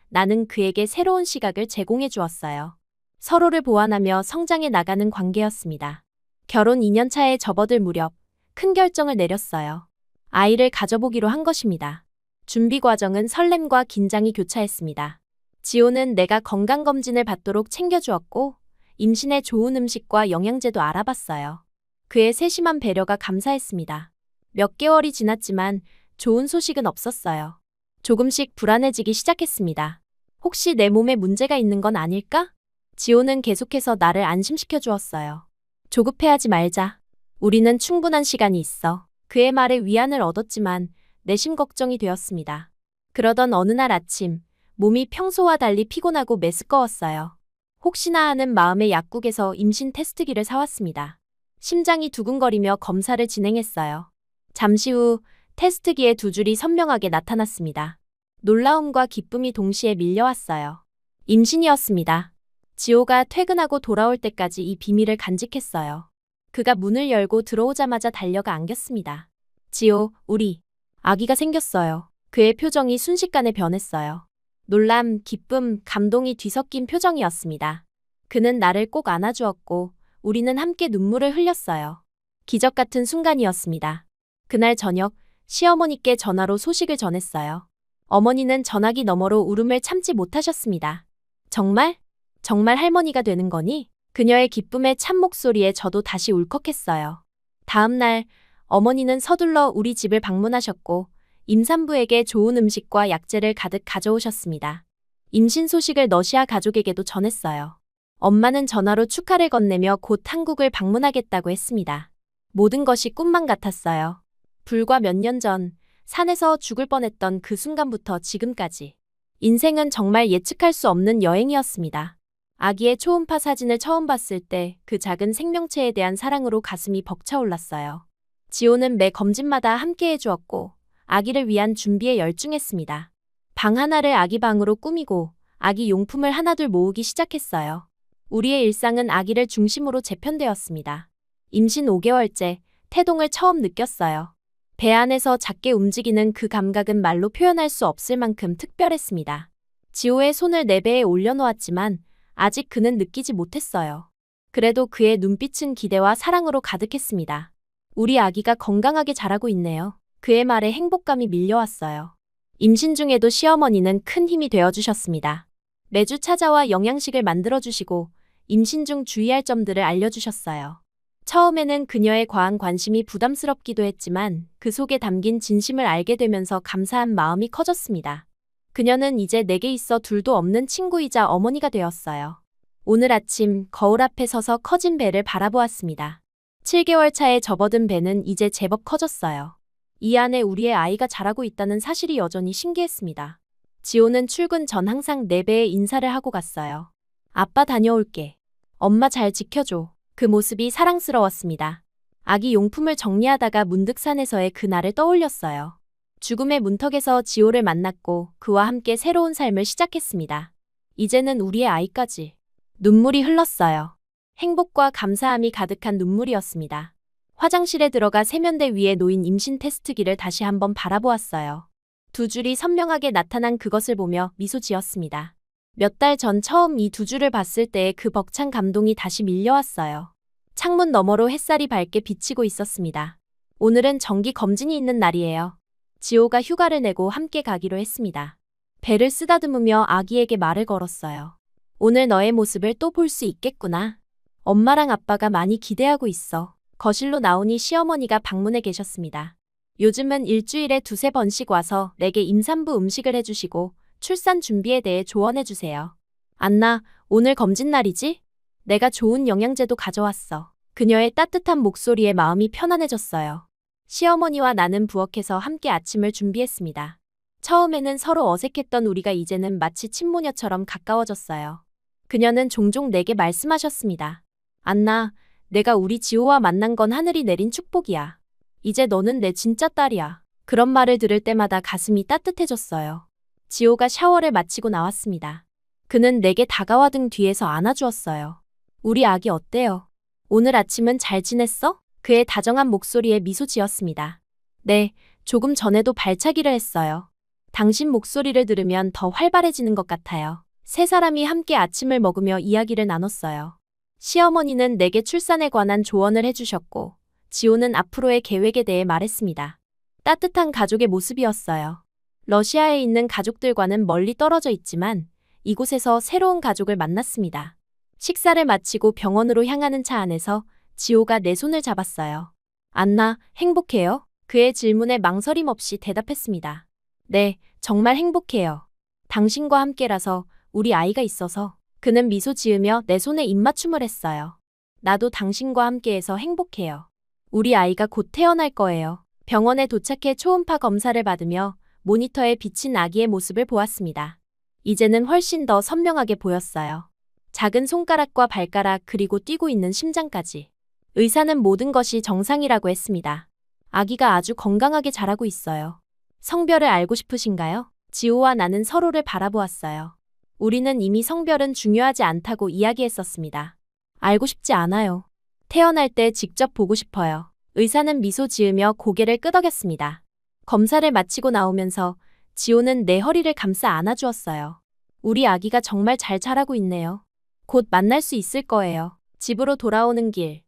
나는 그에게 새로운 시각을 제공해 주었어요. 서로를 보완하며 성장해 나가는 관계였습니다. 결혼 2년 차에 접어들 무렵 큰 결정을 내렸어요. 아이를 가져보기로 한 것입니다. 준비 과정은 설렘과 긴장이 교차했습니다. 지호는 내가 건강검진을 받도록 챙겨주었고 임신에 좋은 음식과 영양제도 알아봤어요. 그의 세심한 배려가 감사했습니다. 몇 개월이 지났지만 좋은 소식은 없었어요. 조금씩 불안해지기 시작했습니다. 혹시 내 몸에 문제가 있는 건 아닐까? 지호는 계속해서 나를 안심시켜 주었어요. 조급해하지 말자. 우리는 충분한 시간이 있어. 그의 말에 위안을 얻었지만 내심 걱정이 되었습니다. 그러던 어느 날 아침, 몸이 평소와 달리 피곤하고 메스꺼웠어요. 혹시나 하는 마음에 약국에서 임신 테스트기를 사왔습니다. 심장이 두근거리며 검사를 진행했어요. 잠시 후 테스트기에 두 줄이 선명하게 나타났습니다. 놀라움과 기쁨이 동시에 밀려왔어요. 임신이었습니다. 지호가 퇴근하고 돌아올 때까지 이 비밀을 간직했어요. 그가 문을 열고 들어오자마자 달려가 안겼습니다. 지호, 우리 아기가 생겼어요. 그의 표정이 순식간에 변했어요. 놀람, 기쁨, 감동이 뒤섞인 표정이었습니다. 그는 나를 꼭 안아주었고 우리는 함께 눈물을 흘렸어요. 기적 같은 순간이었습니다. 그날 저녁 시어머니께 전화로 소식을 전했어요. 어머니는 전화기 너머로 울음을 참지 못하셨습니다. 정말? 정말 할머니가 되는 거니? 그녀의 기쁨의 참 목소리에 저도 다시 울컥했어요. 다음 날 어머니는 서둘러 우리 집을 방문하셨고 임산부에게 좋은 음식과 약재를 가득 가져오셨습니다. 임신 소식을 러시아 가족에게도 전했어요. 엄마는 전화로 축하를 건네며 곧 한국을 방문하겠다고 했습니다. 모든 것이 꿈만 같았어요. 불과 몇 년 전 산에서 죽을 뻔했던 그 순간부터 지금까지 인생은 정말 예측할 수 없는 여행이었습니다. 아기의 초음파 사진을 처음 봤을 때 그 작은 생명체에 대한 사랑으로 가슴이 벅차올랐어요. 지호는 매 검진마다 함께 해주었고 아기를 위한 준비에 열중했습니다. 방 하나를 아기 방으로 꾸미고 아기 용품을 하나둘 모으기 시작했어요. 우리의 일상은 아기를 중심으로 재편되었습니다. 임신 5개월째 태동을 처음 느꼈어요. 배 안에서 작게 움직이는 그 감각은 말로 표현할 수 없을 만큼 특별했습니다. 지호의 손을 내 배에 올려놓았지만 아직 그는 느끼지 못했어요. 그래도 그의 눈빛은 기대와 사랑으로 가득했습니다. 우리 아기가 건강하게 자라고 있네요. 그의 말에 행복감이 밀려왔어요. 임신 중에도 시어머니는 큰 힘이 되어주셨습니다. 매주 찾아와 영양식을 만들어주시고 임신 중 주의할 점들을 알려주셨어요. 처음에는 그녀의 과한 관심이 부담스럽기도 했지만 그 속에 담긴 진심을 알게 되면서 감사한 마음이 커졌습니다. 그녀는 이제 내게 있어 둘도 없는 친구이자 어머니가 되었어요. 오늘 아침 거울 앞에 서서 커진 배를 바라보았습니다. 7개월 차에 접어든 배는 이제 제법 커졌어요. 이 안에 우리의 아이가 자라고 있다는 사실이 여전히 신기했습니다. 지호는 출근 전 항상 내 배에 인사를 하고 갔어요. 아빠 다녀올게. 엄마 잘 지켜줘. 그 모습이 사랑스러웠습니다. 아기 용품을 정리하다가 문득 산에서의 그날을 떠올렸어요. 죽음의 문턱에서 지호를 만났고 그와 함께 새로운 삶을 시작했습니다. 이제는 우리의 아이까지. 눈물이 흘렀어요. 행복과 감사함이 가득한 눈물이었습니다. 화장실에 들어가 세면대 위에 놓인 임신 테스트기를 다시 한번 바라보았어요. 두 줄이 선명하게 나타난 그것을 보며 미소 지었습니다. 몇 달 전 처음 이 두 줄을 봤을 때의 그 벅찬 감동이 다시 밀려왔어요. 창문 너머로 햇살이 밝게 비치고 있었습니다. 오늘은 정기 검진이 있는 날이에요. 지호가 휴가를 내고 함께 가기로 했습니다. 배를 쓰다듬으며 아기에게 말을 걸었어요. 오늘 너의 모습을 또 볼 수 있겠구나. 엄마랑 아빠가 많이 기대하고 있어. 거실로 나오니 시어머니가 방문해 계셨습니다. 요즘은 일주일에 두세 번씩 와서 내게 임산부 음식을 해주시고 출산 준비에 대해 조언해주세요. 안나, 오늘 검진 날이지? 내가 좋은 영양제도 가져왔어. 그녀의 따뜻한 목소리에 마음이 편안해졌어요. 시어머니와 나는 부엌에서 함께 아침을 준비했습니다. 처음에는 서로 어색했던 우리가 이제는 마치 친모녀처럼 가까워졌어요. 그녀는 종종 내게 말씀하셨습니다. 안나, 내가 우리 지호와 만난 건 하늘이 내린 축복이야. 이제 너는 내 진짜 딸이야. 그런 말을 들을 때마다 가슴이 따뜻해졌어요. 지호가 샤워를 마치고 나왔습니다. 그는 내게 다가와 등 뒤에서 안아주었어요. 우리 아기 어때요? 오늘 아침은 잘 지냈어? 그의 다정한 목소리에 미소 지었습니다. 네, 조금 전에도 발차기를 했어요. 당신 목소리를 들으면 더 활발해지는 것 같아요. 세 사람이 함께 아침을 먹으며 이야기를 나눴어요. 시어머니는 내게 출산에 관한 조언을 해주셨고 지호는 앞으로의 계획에 대해 말했습니다. 따뜻한 가족의 모습이었어요. 러시아에 있는 가족들과는 멀리 떨어져 있지만 이곳에서 새로운 가족을 만났습니다. 식사를 마치고 병원으로 향하는 차 안에서 지호가 내 손을 잡았어요. 안나, 행복해요? 그의 질문에 망설임 없이 대답했습니다. 네, 정말 행복해요. 당신과 함께라서 우리 아이가 있어서. 그는 미소 지으며 내 손에 입맞춤을 했어요. 나도 당신과 함께해서 행복해요. 우리 아이가 곧 태어날 거예요. 병원에 도착해 초음파 검사를 받으며 모니터에 비친 아기의 모습을 보았습니다. 이제는 훨씬 더 선명하게 보였어요. 작은 손가락과 발가락 그리고 뛰고 있는 심장까지. 의사는 모든 것이 정상이라고 했습니다. 아기가 아주 건강하게 자라고 있어요. 성별을 알고 싶으신가요? 지호와 나는 서로를 바라보았어요. 우리는 이미 성별은 중요하지 않다고 이야기했었습니다. 알고 싶지 않아요. 태어날 때 직접 보고 싶어요. 의사는 미소 지으며 고개를 끄덕였습니다. 검사를 마치고 나오면서 지호는 내 허리를 감싸 안아주었어요. 우리 아기가 정말 잘 자라고 있네요. 곧 만날 수 있을 거예요. 집으로 돌아오는 길,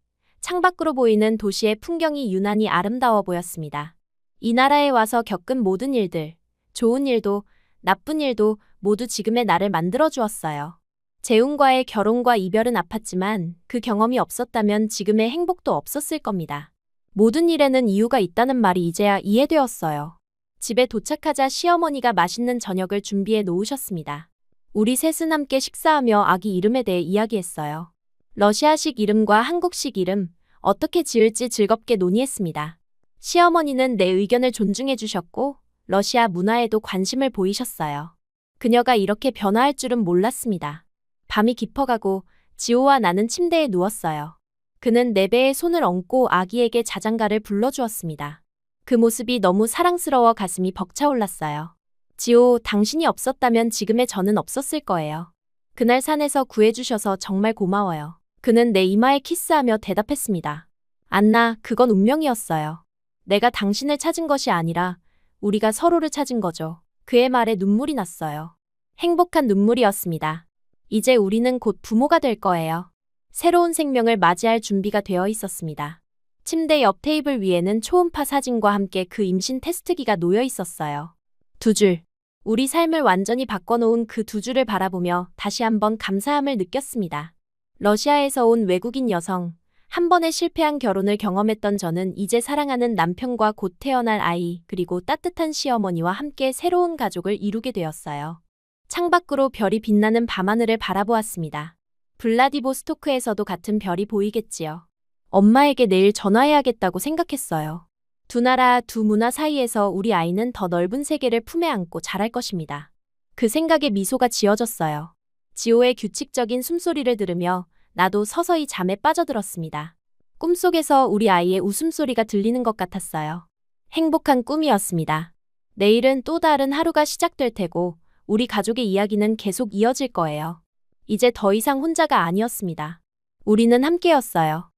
창밖으로 보이는 도시의 풍경이 유난히 아름다워 보였습니다. 이 나라에 와서 겪은 모든 일들, 좋은 일도 나쁜 일도 모두 지금의 나를 만들어 주었어요. 재훈과의 결혼과 이별은 아팠지만 그 경험이 없었다면 지금의 행복도 없었을 겁니다. 모든 일에는 이유가 있다는 말이 이제야 이해되었어요. 집에 도착하자 시어머니가 맛있는 저녁을 준비해 놓으셨습니다. 우리 셋은 함께 식사하며 아기 이름에 대해 이야기했어요. 러시아식 이름과 한국식 이름, 어떻게 지을지 즐겁게 논의했습니다. 시어머니는 내 의견을 존중해 주셨고 러시아 문화에도 관심을 보이셨어요. 그녀가 이렇게 변화할 줄은 몰랐습니다. 밤이 깊어가고 지호와 나는 침대에 누웠어요. 그는 내 배에 손을 얹고 아기에게 자장가를 불러주었습니다. 그 모습이 너무 사랑스러워 가슴이 벅차올랐어요. 지호, 당신이 없었다면 지금의 저는 없었을 거예요. 그날 산에서 구해주셔서 정말 고마워요. 그는 내 이마에 키스하며 대답했습니다. 안나, 그건 운명이었어요. 내가 당신을 찾은 것이 아니라 우리가 서로를 찾은 거죠. 그의 말에 눈물이 났어요. 행복한 눈물이었습니다. 이제 우리는 곧 부모가 될 거예요. 새로운 생명을 맞이할 준비가 되어 있었습니다. 침대 옆 테이블 위에는 초음파 사진과 함께 그 임신 테스트기가 놓여 있었어요. 두 줄. 우리 삶을 완전히 바꿔놓은 그 두 줄을 바라보며 다시 한번 감사함을 느꼈습니다. 러시아에서 온 외국인 여성, 한 번의 실패한 결혼을 경험했던 저는 이제 사랑하는 남편과 곧 태어날 아이, 그리고 따뜻한 시어머니와 함께 새로운 가족을 이루게 되었어요. 창밖으로 별이 빛나는 밤하늘을 바라보았습니다. 블라디보스토크에서도 같은 별이 보이겠지요. 엄마에게 내일 전화해야겠다고 생각했어요. 두 나라, 두 문화 사이에서 우리 아이는 더 넓은 세계를 품에 안고 자랄 것입니다. 그 생각에 미소가 지어졌어요. 지호의 규칙적인 숨소리를 들으며 나도 서서히 잠에 빠져들었습니다. 꿈속에서 우리 아이의 웃음소리가 들리는 것 같았어요. 행복한 꿈이었습니다. 내일은 또 다른 하루가 시작될 테고 우리 가족의 이야기는 계속 이어질 거예요. 이제 더 이상 혼자가 아니었습니다. 우리는 함께였어요.